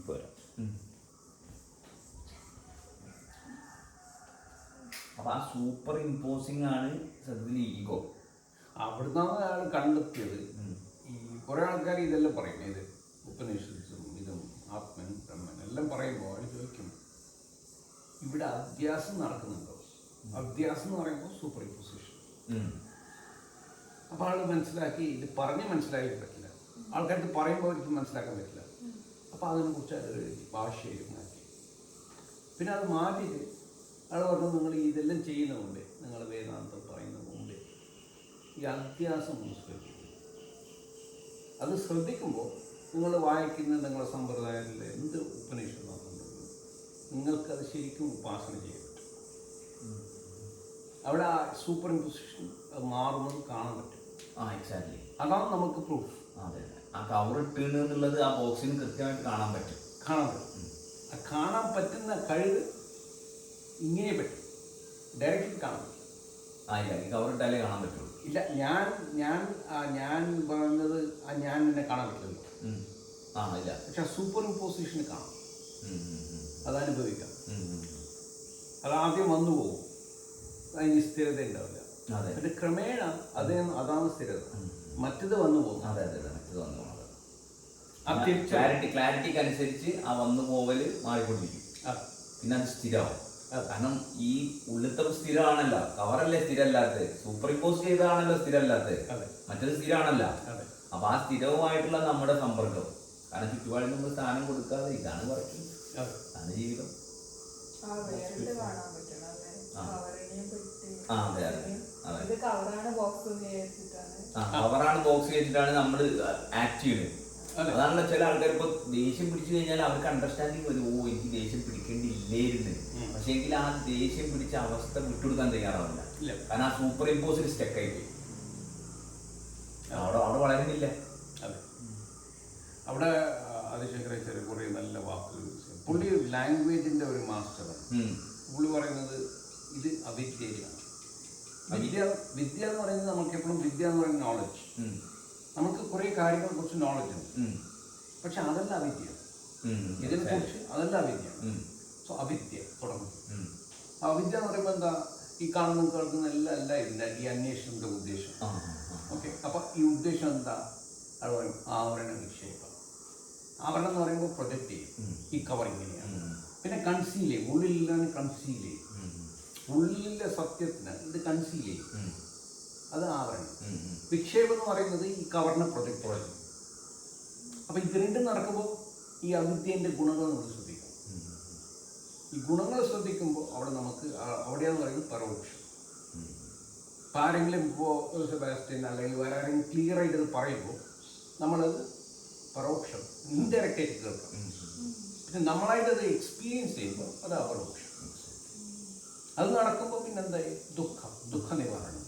പോരാ. അപ്പൊ ആ സൂപ്പർ ഇമ്പോസിങ് ആണ് സത്യത്തിൽ ഈഗോ. അവിടുന്നാണ് അയാൾ കണ്ടെത്തിയത്. ഈ കുറെ ആൾക്കാർ ഇതെല്ലാം പറയും, ഇത് ഉപനിഷത്തും ഇതും ആത്മൻ ബ്രഹ്മൻ എല്ലാം പറയുമ്പോൾ അയാൾ ചോദിക്കും, ഇവിടെ അധ്യാസം നടക്കുന്നുണ്ടോ? അധ്യാസം എന്ന് പറയുമ്പോൾ സൂപ്പർ ഇമ്പോസിഷൻ. അപ്പോൾ ആൾ മനസ്സിലാക്കി ഇത് പറഞ്ഞ് മനസ്സിലാക്കി പറ്റില്ല, ആൾക്കാർക്ക് പറയുമ്പോൾ അവർക്ക് മനസ്സിലാക്കാൻ പറ്റില്ല. അപ്പോൾ അതിനെക്കുറിച്ച് അത് ഭാഷയിൽ മാറ്റി. പിന്നെ അത് മാറ്റിയിട്ട് അയാൾ പറഞ്ഞു, നിങ്ങൾ ഇതെല്ലാം ചെയ്യുന്ന മുമ്പേ, നിങ്ങൾ വേദാന്തം പറയുന്ന മുമ്പേ ഈ അധ്യാസം ശ്രദ്ധിക്കും. അത് ശ്രദ്ധിക്കുമ്പോൾ നിങ്ങൾ വായിക്കുന്ന നിങ്ങളുടെ സമ്പ്രദായത്തിൽ എന്ത് ഉപനിഷത്ത് നടക്കുന്നുണ്ടെങ്കിലും നിങ്ങൾക്കത് ശരിക്കും ഉപാസന ചെയ്യാൻ പറ്റും. അവിടെ ആ സൂപ്പർ ഇമ്പോസിഷൻ മാറുന്നത് കാണാൻ പറ്റും. എക്സാക്ട്ലി, അതാണ് നമുക്ക് പ്രൂഫ്. അതെ, ആ കവർ ഇട്ടുള്ളത് ആ ബോക്സിന് കൃത്യമായിട്ട് കാണാൻ പറ്റും. ആ കാണാൻ പറ്റുന്ന കഴിവ് ഇങ്ങനെ പറ്റും, ഡയറക്റ്റ്ലി കാണാൻ പറ്റും. ഈ കവർ ഇട്ടാലേ കാണാൻ പറ്റുള്ളൂ. ഇല്ല, ഞാൻ പറയുന്നത് ഞാൻ എന്നെ കാണാൻ പറ്റില്ലല്ലോ. ഇല്ല, പക്ഷെ സൂപ്പർ ഇമ്പോസിഷന് കാണാം, അത് അനുഭവിക്കാം. അത് ആദ്യം വന്നു പോകും, അതിന് സ്ഥിരത ഉണ്ടാവില്ല. പക്ഷെ ക്രമേണ അതാണ് സ്ഥിരത. മറ്റത് വന്നു പോകും. മറ്റത് വന്നു പോകും. ക്ലാരിറ്റിക്ക് അനുസരിച്ച് ആ വന്നു പോവല് മാറിക്കൊണ്ടിരിക്കും. പിന്നെ അത് സ്ഥിരമാവും. കാരണം ഈ ഉള്ളിത്തെ സ്ഥിരമാണല്ലോ, കവറല്ലേ സ്ഥിരമല്ലാത്തത്, സൂപ്പർ ഇമ്പോസ് ചെയ്തതാണല്ലോ സ്ഥിരമല്ലാത്തത്, മറ്റത് സ്ഥിരമാണല്ല. അപ്പൊ ആ സ്ഥിരവുമായിട്ടുള്ള നമ്മുടെ സമ്പർക്കം, കാരണം ചുറ്റുപാടിന് നമ്മൾ സ്ഥാനം കൊടുക്കാതെ ഇതാണ് കുറയ്ക്കും, അതാണ് ജീവിതം. കവറാണ് ബോക്സ് ചെയ്തിട്ടാണ് നമ്മൾ ആക്ട് ചെയ്യുന്നത്. അതാണല്ലോ ചില ആൾക്കാർ ഇപ്പൊ ദേഷ്യം പിടിച്ചു കഴിഞ്ഞാൽ അവർക്ക് അണ്ടർസ്റ്റാൻഡിങ് വരും, എനിക്ക് ദേഷ്യം പിടിക്കേണ്ടിയില്ലായിരുന്നു. പക്ഷെ എങ്കിൽ ആ ദേഷ്യം പിടിച്ച അവസ്ഥ വിട്ടുകൊടുക്കാൻ തയ്യാറാവില്ല, കാരണം ആ സൂപ്പർ ഇമ്പോസിൽ സ്റ്റക്കായി പോയി, അവിടെ വളരുന്നില്ല. അവിടെ ആദിശങ്കരാചാര്യ കുറെ നല്ല വാക്കുകൾ, പുള്ളി ലാംഗ്വേജിന്റെ ഒരു മാസ്റ്ററാണ്. പുള്ളി പറയുന്നത് ഇത് അവിദ്യയാണ്. വിദ്യ എന്ന് പറയുന്നത് നമുക്ക് എപ്പോഴും വിദ്യ എന്ന് പറയുന്നത് നോളജ്. നമുക്ക് കുറെ കാര്യങ്ങളെ കുറിച്ച് നോളജ് ഉണ്ട്, പക്ഷെ അതല്ല അവിദ്യ. ഇതിനെ കുറിച്ച് അതല്ല അവിദ്യ. സോ അവിദ്യ തുടങ്ങും. അവിദ്യ എന്ന് പറയുമ്പോൾ എന്താ, ഈ കാണുന്ന കേൾക്കുന്ന എല്ലാം ഇല്ല, ഈ അന്വേഷണത്തിന്റെ ഉദ്ദേശം. ഓക്കെ, അപ്പൊ ഈ ഉദ്ദേശം എന്താ? അത് പറയും ആവരണ നിക്ഷേപം. ആവരണം എന്ന് പറയുമ്പോൾ പ്രൊജക്ട് ചെയ്യും, ഈ കവർ ഇങ്ങനെയാണ്. പിന്നെ കൺസീൽ ചെയ്യും, ഉള്ളിലാണ് കൺസീൽ ചെയ്യും. ഉള്ളിലെ സത്യത്തിന് ഇത് കൺസീൽ ചെയ്യും, അത് ആവരണം. വിക്ഷേപം എന്ന് പറയുന്നത് ഈ കവറിനെ പ്രൊജക്ട് ചെയ്യും. അപ്പൊ ഇത് രണ്ടും നടക്കുമ്പോൾ ഈ അവിദ്യന്റെ ഗുണങ്ങൾ നമ്മൾ ശ്രദ്ധിക്കണം. ഈ ഗുണങ്ങൾ ശ്രദ്ധിക്കുമ്പോൾ അവിടെ നമുക്ക് അവിടെയാന്ന് പറയുന്നത് പരോക്ഷം. ഇപ്പം ആരെങ്കിലും ഇപ്പോൾ സെബാസ്റ്റ്യൻ അല്ലെങ്കിൽ വേറെ ആരെങ്കിലും ക്ലിയർ ആയിട്ട് ഇത് പറയുമ്പോൾ നമ്മളത് പരോക്ഷം, ഇൻഡയറക്റ്റ് ആയിട്ട് കേൾക്കാം. പിന്നെ നമ്മളായിട്ട് അത് എക്സ്പീരിയൻസ് ചെയ്യുമ്പോൾ അത് അപരോക്ഷം. അത് നടക്കുമ്പോൾ പിന്നെ എന്തായി? ദുഃഖ നിവാരണം.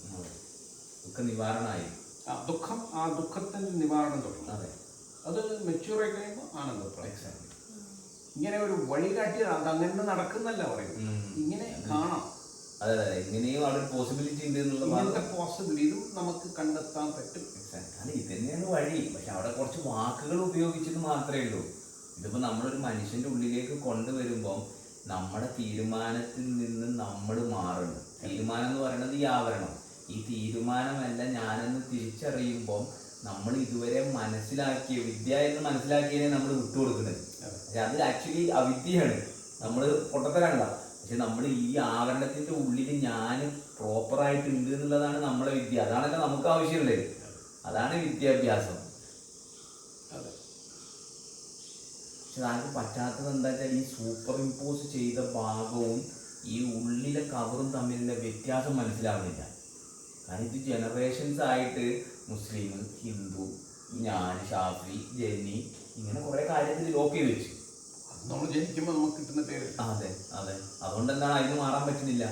നിവാരണമായി ആ ദുഃഖത്തിന്റെ നിവാരണം തുടങ്ങും. അത് മെച്യൂർ ആയി കഴിയുമ്പോൾ ആനന്ദപ്രായം. ഇങ്ങനെ ഒരു വഴികാട്ടി അത് അങ്ങനെ നടക്കുന്നല്ല പറയുന്നത്, ഇങ്ങനെ കാണാം. ഇങ്ങനെയും അവിടെ പോസിബിലിറ്റി ഉണ്ട്, ഇങ്ങനത്തെ പോസിബിലിറ്റിയും നമുക്ക് കണ്ടെത്താൻ പറ്റും. ഇത് തന്നെയാണ് വഴി. പക്ഷെ അവിടെ കുറച്ച് വാക്കുകൾ ഉപയോഗിച്ചത് മാത്രമേ ഉള്ളൂ. ഇതിപ്പോ നമ്മളൊരു മനുഷ്യന്റെ ഉള്ളിലേക്ക് കൊണ്ടുവരുമ്പോൾ നമ്മുടെ തീരുമാനത്തിൽ നിന്ന് നമ്മൾ മാറണം. തീരുമാനം എന്ന് പറയുന്നത് ഈ ആവരണം. ഈ തീരുമാനമല്ല ഞാനെന്ന് തിരിച്ചറിയുമ്പോൾ നമ്മൾ ഇതുവരെ മനസ്സിലാക്കിയ വിദ്യ എന്ന് മനസ്സിലാക്കിയതിനെ നമ്മൾ വിട്ടുകൊടുക്കുന്നത്. പക്ഷെ അത് ആക്ച്വലി അവിദ്യയാണ്, നമ്മൾ പൊട്ടത്തരല്ല. പക്ഷെ നമ്മൾ ഈ ആവരണത്തിന്റെ ഉള്ളിൽ ഞാൻ പ്രോപ്പറായിട്ട് ഉണ്ട് എന്നുള്ളതാണ് നമ്മളെ വിദ്യ. അതാണല്ലോ നമുക്ക് ആവശ്യമുള്ളത്, അതാണ് വിദ്യാഭ്യാസം. പക്ഷെ അതിന് പറ്റാത്തത് എന്താ വെച്ചാൽ ഈ സൂപ്പർ ഇമ്പോസ് ചെയ്ത ഭാഗവും ഈ ഉള്ളിലെ കവറും തമ്മിലുള്ള വ്യത്യാസം മനസ്സിലാവുന്നില്ല. കാരണം ഇത് ജനറേഷൻസ് ആയിട്ട് മുസ്ലിം, ഹിന്ദു, ഞാൻ, ഷാഫി, ജെന്നി, ഇങ്ങനെ കുറെ കാര്യത്തിൽ ലോക്ക് ചെയ്ത് വെച്ചു. നമ്മൾ ജനിക്കുമ്പോൾ നമുക്ക് കിട്ടുന്ന പേര്. അതെ, അതുകൊണ്ട് എന്താണ് അതിന് മാറാൻ പറ്റുന്നില്ല.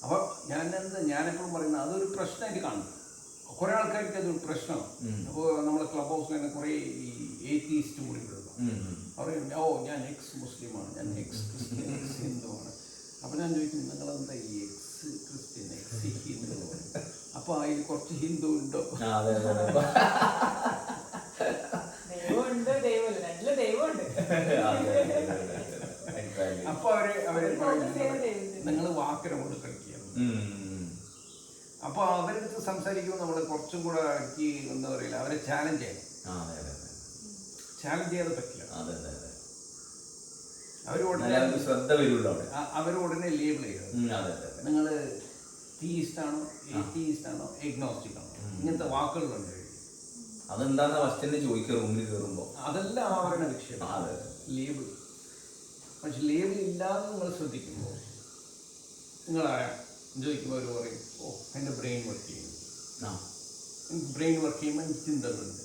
അപ്പോൾ ഞാനെപ്പോഴും പറയുന്നത് അതൊരു പ്രശ്നമായിട്ട് കാണും. കുറെ ആൾക്കാർക്ക് അതൊരു പ്രശ്നമാണ്. അപ്പോൾ നമ്മളെ ക്ലബ് ഹൗസിൽ തന്നെ കുറെ ഈ ഏത്തീസ്റ്റ് മുറികളുണ്ട്. പറയും ഞാൻ എക്സ് മുസ്ലിമാണ്, ഞാൻ എക്സ് ക്രിസ്ത്യൻ, എക്സ് ഹിന്ദുവാണ്. അപ്പോൾ ഞാൻ ചോദിക്കും, നിങ്ങളെന്താ ഈ എക്സ് ക്രിസ്ത്യൻ, എക്സ് ഹിന്ദു? അപ്പോൾ അതിൽ കുറച്ച് ഹിന്ദു ഉണ്ടോ? ദൈവമുണ്ട്, ദൈവമില്ല, രണ്ടിലും ദൈവമുണ്ട്. അപ്പൊ അവര് നിങ്ങൾ വാക്കിനെ കൊണ്ട് കളിക്കുക. അപ്പൊ അവരടുത്ത് സംസാരിക്കുമ്പോൾ നമ്മൾ കുറച്ചും കൂടെ ഇറക്കി എന്താ പറയില്ല, അവരെ ചാലഞ്ച് ചെയ്യണം. ചാലഞ്ച് ചെയ്യാതെ പറ്റില്ല. അവരുടനെ ലേബിൾ ചെയ്യുക. നിങ്ങൾ തീയിസ്റ്റ് ആണോ, എത്തിയിസ്റ്റ് ആണോ, എഗ്നോസ്റ്റിക് ആണോ, ഇങ്ങനത്തെ വാക്കുകളുണ്ട്. അതെന്താന്ന് ഫസ്റ്റ് തന്നെ ചോദിക്കുക റൂമിൽ കയറുമ്പോ. അതെല്ലാം അവരുടെ വിഷയം ലേബിൾ. പക്ഷെ ലേബിൾ ഇല്ലാതെ നിങ്ങൾ ശ്രദ്ധിക്കുമ്പോൾ നിങ്ങളാരാ ചോദിക്കുമ്പോൾ അവർ പറയും, ഓ എൻ്റെ ബ്രെയിൻ വർക്ക് ചെയ്യുന്നു. ബ്രെയിൻ വർക്ക് ചെയ്യുമ്പോൾ എനിക്ക് ചിന്തകളുണ്ട്.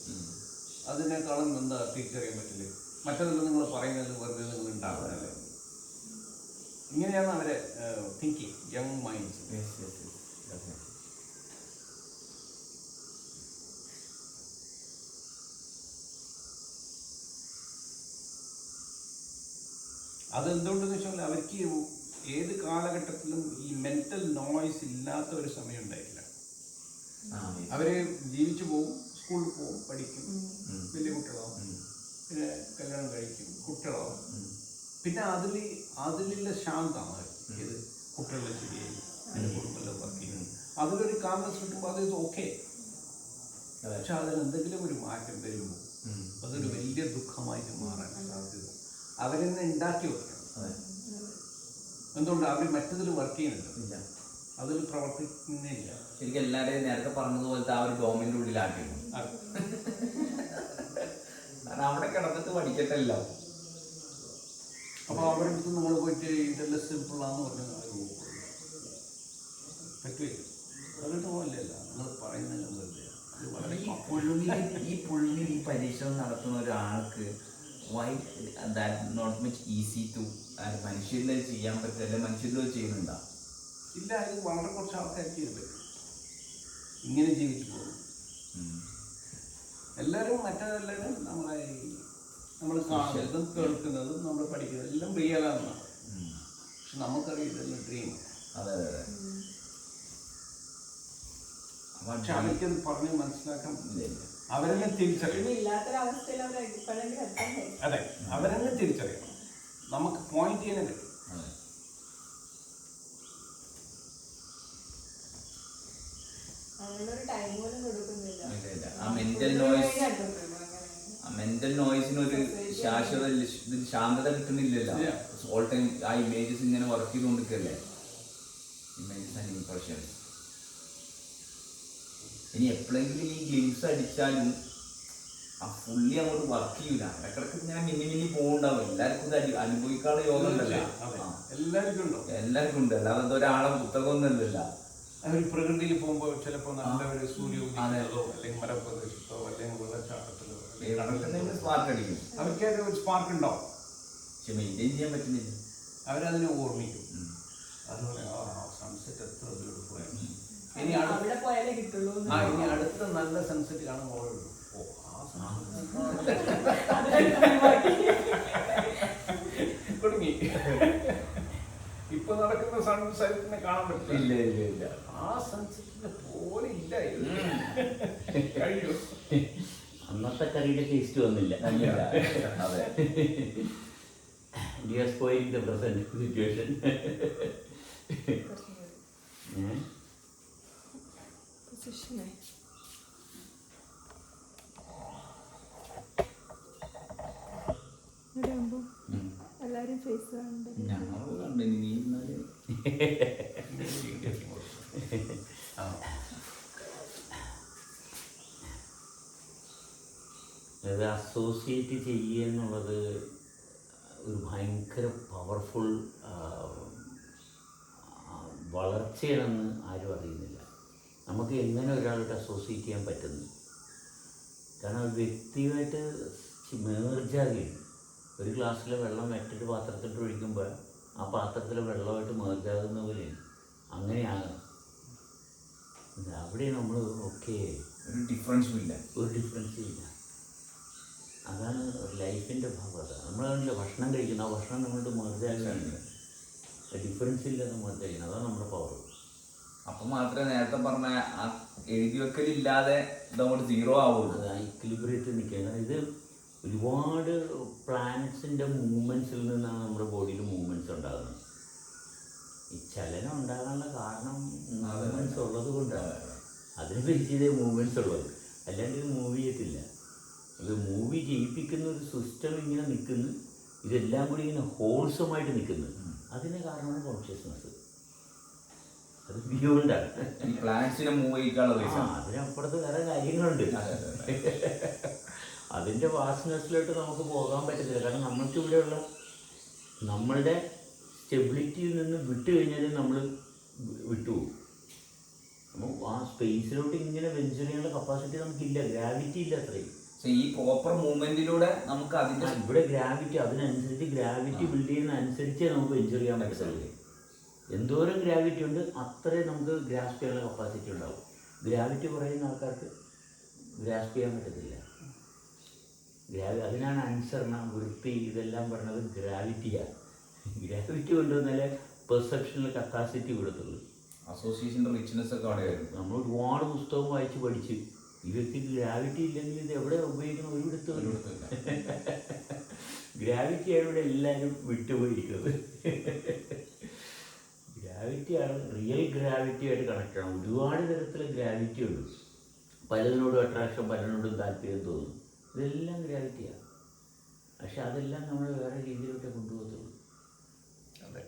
അതിനേക്കാളും എന്താ തിരിച്ചറിയാൻ പറ്റില്ല. മറ്റതെല്ലാം നിങ്ങൾ പറയുന്നത് വെറുതെ നിങ്ങൾ ഉണ്ടാകുന്നതല്ലേ. ഇങ്ങനെയാണ് അവരെ തിങ്കിങ്, യങ് മൈൻഡ്സ്. അതെന്തുകൊണ്ടെന്ന് വെച്ചാൽ അവർക്ക് ഏത് കാലഘട്ടത്തിലും ഈ മെന്റൽ നോയ്സ് ഇല്ലാത്ത ഒരു സമയം ഉണ്ടായില്ല. അവര് ജീവിച്ചു പോകും, സ്കൂളിൽ പോകും, പഠിക്കും, വലിയ കുട്ടികളാവും, പിന്നെ കല്യാണം കഴിക്കും, കുട്ടികളാവും. പിന്നെ അതിലുള്ള ശാന്തമാണ്. ഇത് കുട്ടികളുടെ ശരിയായി, അതിൻ്റെ കുടുംബമെല്ലാം വർക്ക് ചെയ്യുന്നു, അതിലൊരു കാമസ് കിട്ടുമ്പോൾ അത് ഓക്കെ. പക്ഷെ അതിലെന്തെങ്കിലും ഒരു മാറ്റം വരുമ്പോൾ അതൊരു വലിയ ദുഃഖമായിട്ട് മാറാൻ സാധ്യത. അവരെന്നെ ഉണ്ടാക്കി വെക്കണം. എന്തുകൊണ്ട് അവർ മറ്റതിൽ വർക്ക് ചെയ്യുന്നില്ല, അതിൽ പ്രവർത്തിക്കുന്നില്ല. ശരിക്കും എല്ലാവരെയും നേരത്തെ പറഞ്ഞതുപോലത്തെ ആ ഒരു ഡോമിൻ്റെ ഉള്ളിലാക്കി. കാരണം അവിടെ കിടന്നിട്ട് പഠിക്കട്ടല്ലോ. അപ്പോൾ അവരുടെ അടുത്ത് നമ്മൾ പോയിട്ട് ഇതെല്ലാം സിമ്പിളാന്ന് പറഞ്ഞാൽ പറ്റുകയില്ല. അതിട്ട് പോലല്ല നിങ്ങൾ പറയുന്നതെല്ലാം വെറുതെ. ഈ പുള്ളിൽ ഈ പരീക്ഷണം നടത്തുന്ന ഒരാൾക്ക് why that not much easy to മനുഷ്യരിൽ ചെയ്യാൻ പറ്റില്ല. മനുഷ്യരിൽ ചെയ്യുന്നുണ്ടോ? ഇല്ല, ഇത് വളരെ കുറച്ച് ആൾക്കാർക്ക് ഇത് പറ്റും. ഇങ്ങനെ ജീവിച്ചു പോകും എല്ലാവരും. മറ്റേതെല്ലാവരും നമ്മൾ കാണുന്നതും കേൾക്കുന്നതും നമ്മൾ പഠിക്കുന്നതും എല്ലാം റിയലാണെന്നാണ്. പക്ഷെ നമുക്കറിയാം ഇതെല്ലാം ഡ്രീം. പക്ഷെ അവർക്കത് പറഞ്ഞ് മനസ്സിലാക്കാൻ അവരെന്നെ തിരിച്ചറിയണം. അതെ, അവരെന്നെ തിരിച്ചറിയണം. നമുക്ക് പോയിന്റ് ചെയ്യാനേ പറ്റും. മെന്റൽ നോയ്സിനൊരു ശാശ്വത ശാന്തത കിട്ടുന്നില്ലല്ലോ. ഓൾ ടൈം ആ ഇമേജസ് ഇങ്ങനെ വർക്ക് ചെയ്തുകൊണ്ടിരിക്കല്ലേ. Images and impressions. ഇനി എപ്പോഴെങ്കിലും ഈ ഗ്ലിംസ് അടിച്ചാലും ആ ഫുള്ളി അങ്ങോട്ട് വർക്ക് ചെയ്യൂല. ഇടക്കിടക്ക് ഇങ്ങനെ മിന്നി പോകുന്നുണ്ടാവും. എല്ലാവർക്കും ഇത് അനുഭവിക്കാനുള്ള യോഗം ഉണ്ടല്ലോ. എല്ലാവർക്കും ഉണ്ട്. അല്ലാതെ എന്തോ ഒരാളെ പുസ്തകമൊന്നുമല്ലല്ലോ. അവർ പ്രകൃതിയിൽ പോകുമ്പോൾ ചിലപ്പോൾ നല്ല ഒരു സൂര്യ ഉദിക്കുന്നതോ അല്ലെങ്കിൽ മരപ്രദേശത്തോ അല്ലെങ്കിൽ വെള്ളച്ചാട്ടത്തിലോ സ്പാർക്ക് അടിക്കും. അവർക്ക് ഒരു സ്പാർക്ക് ഉണ്ടാവും. പക്ഷെ മെയിൻറ്റെയിൻ ചെയ്യാൻ പറ്റുന്നില്ല. അവരതിനെ ഓർമ്മിക്കും. അതുപോലെ സൺസെറ്റ് എത്ര ബ്യൂട്ടിഫുൾ ആണ്. ഇനി അടുത്ത നല്ല സൺസെറ്റ് കാണുമ്പോൾ തുടങ്ങി. ഇപ്പൊ നടക്കുന്ന സൺസെറ്റിനെ കാണാൻ പറ്റില്ല. ഇല്ല, ആ സൺസെറ്റിനെ പോലെ ഇല്ല. കഴിയോ? അന്നത്തെ കറിയുടെ ടേസ്റ്റ് വന്നില്ല. അതെ, We are spoiling the present situation. എല്ലാരും ഫേസ് അത് അസോസിയേറ്റ് ചെയ്യുക എന്നുള്ളത് ഒരു ഭയങ്കര പവർഫുൾ വളർച്ചയാണെന്ന് ആരും അറിയുന്നില്ല. നമുക്ക് എങ്ങനെ ഒരാളോട് അസോസിയേറ്റ് ചെയ്യാൻ പറ്റുന്നു? കാരണം ഒരു വ്യക്തിയുമായിട്ട് മേർജാകുകയാണ്. ഒരു ഗ്ലാസ്സിലെ വെള്ളം മറ്റൊരു പാത്രത്തിട്ട് ഒഴിക്കുമ്പോൾ ആ പാത്രത്തിലെ വെള്ളമായിട്ട് മേർജാകുന്ന പോലെയാണ്. അങ്ങനെയാകണം. അവിടെ നമ്മൾ ഓക്കെ, ഒരു ഡിഫറൻസും ഇല്ല. അതാണ് ലൈഫിൻ്റെ ഭാഗം. നമ്മളാണല്ലോ ഭക്ഷണം കഴിക്കുന്നത്. ആ ഭക്ഷണം നമ്മളുടെ മേർജാകുകയാണ്. ഡിഫറൻസ് ഇല്ലാതെ മേർജാകുന്നത്. അതാണ് നമ്മുടെ പവർ. അപ്പം മാത്രമേ നേരത്തെ പറഞ്ഞ ആ എഴുതി വെക്കലില്ലാതെ ഇതങ്ങോട്ട് സീറോ ആവുള്ളൂ. അത് ഇക്വിലിബ്രിയത്തിൽ നിൽക്കുക. ഇത് ഒരുപാട് പ്ലാനറ്റ്സിൻ്റെ മൂവ്മെൻറ്റ്സിൽ നിന്നാണ് നമ്മുടെ ബോഡിയിൽ മൂവ്മെൻറ്റ്സ് ഉണ്ടാകുന്നത്. ഈ ചലനം ഉണ്ടാകാനുള്ള കാരണം മൂവ്മെൻറ്റ്സ് ഉള്ളത് കൊണ്ടാണ്. അതിന് ബേസ് ചെയ്തേ മൂവ്മെൻറ്റ്സ് ഉള്ളത്, അല്ലാണ്ട് ഇത് മൂവ് ചെയ്യത്തില്ല. ഇത് മൂവി ചെയ്യിപ്പിക്കുന്ന ഒരു സിസ്റ്റം ഇങ്ങനെ നിൽക്കുന്നു, ഇതെല്ലാം കൂടി ഇങ്ങനെ ഹോൾസമായിട്ട് നിൽക്കുന്നു. അതിന് കാരണമാണ് കോൺഷ്യസ്നസ്. അത് ബിയോണ്ടാണ്. ഈ പ്ലാനറ്റ്സിനെ മൂവ് ചെയ്യിക്കാനുള്ള റീസൺ അതിനപ്പുറത്ത് വേറെ കാര്യങ്ങളുണ്ട്. അതിൻ്റെ വാസ്റ്റ്നെസ്സിലോട്ട് നമുക്ക് പോകാൻ പറ്റത്തില്ല. കാരണം നമ്മൾക്ക് ഇവിടെയുള്ള നമ്മളുടെ സ്റ്റെബിലിറ്റിയിൽ നിന്ന് വിട്ടു കഴിഞ്ഞാൽ നമ്മൾ വിട്ടുപോകും. അപ്പോൾ ആ സ്പേസിലോട്ട് ഇങ്ങനെ വെഞ്ചർ ചെയ്യാനുള്ള കപ്പാസിറ്റി നമുക്കില്ല, ഗ്രാവിറ്റി ഇല്ല അത്രയും. ഈ പ്രോപ്പർ മൂവ്മെന്റിലൂടെ നമുക്ക് അതിന്റെ ഇവിടെ ഗ്രാവിറ്റി, അതിനനുസരിച്ച് ഗ്രാവിറ്റി ബിൽഡ് ചെയ്യുന്ന അനുസരിച്ചേ നമുക്ക് വെഞ്ചർ ചെയ്യാൻ പറ്റത്തുള്ളൂ. എന്തോരം ഗ്രാവിറ്റി ഉണ്ട് അത്രയും നമുക്ക് ഗ്രാസ്പ് ചെയ്യാനുള്ള കപ്പാസിറ്റി ഉണ്ടാവും. ഗ്രാവിറ്റി കുറയുന്ന ആൾക്കാർക്ക് ഗ്രാസ്പ് ചെയ്യാൻ പറ്റത്തില്ല. അതിനാണ് അൻസർണ, വൃത്തി, ഇതെല്ലാം പറഞ്ഞത് ഗ്രാവിറ്റിയാണ്. Gravity കൊണ്ടുവന്നാലേ പെർസെപ്ഷനിൽ capacity കൊടുത്തുള്ളൂ. അസോസിയേഷൻ്റെ റിച്ച്നെസ് ഒക്കെ അവിടെ ആയിരുന്നു. നമ്മൾ ഒരുപാട് പുസ്തകം വായിച്ച് പഠിച്ച് ഈ വ്യക്തിക്ക് ഗ്രാവിറ്റി ഇല്ലെങ്കിൽ ഇത് എവിടെ ഉപയോഗിക്കണം ഒരിടത്തും ഗ്രാവിറ്റിയാണ് ഇവിടെ എല്ലാവരും വിട്ടുപോയിരിക്കുന്നത്. ഗ്രാവിറ്റിയാണ് റിയൽ ഗ്രാവിറ്റിയായിട്ട് കണക്ട് ആണ്. ഒരുപാട് തരത്തിലുള്ള ഗ്രാവിറ്റി ഉണ്ട്. പലതിനോടും അട്രാക്ഷൻ, പലതിനോടും താല്പര്യം തോന്നും. ഇതെല്ലാം ഗ്രാവിറ്റിയാണ്. പക്ഷെ അതെല്ലാം നമ്മൾ വേറെ രീതിയിലോട്ടേ കൊണ്ടുപോകത്തുള്ളൂ. അതെ,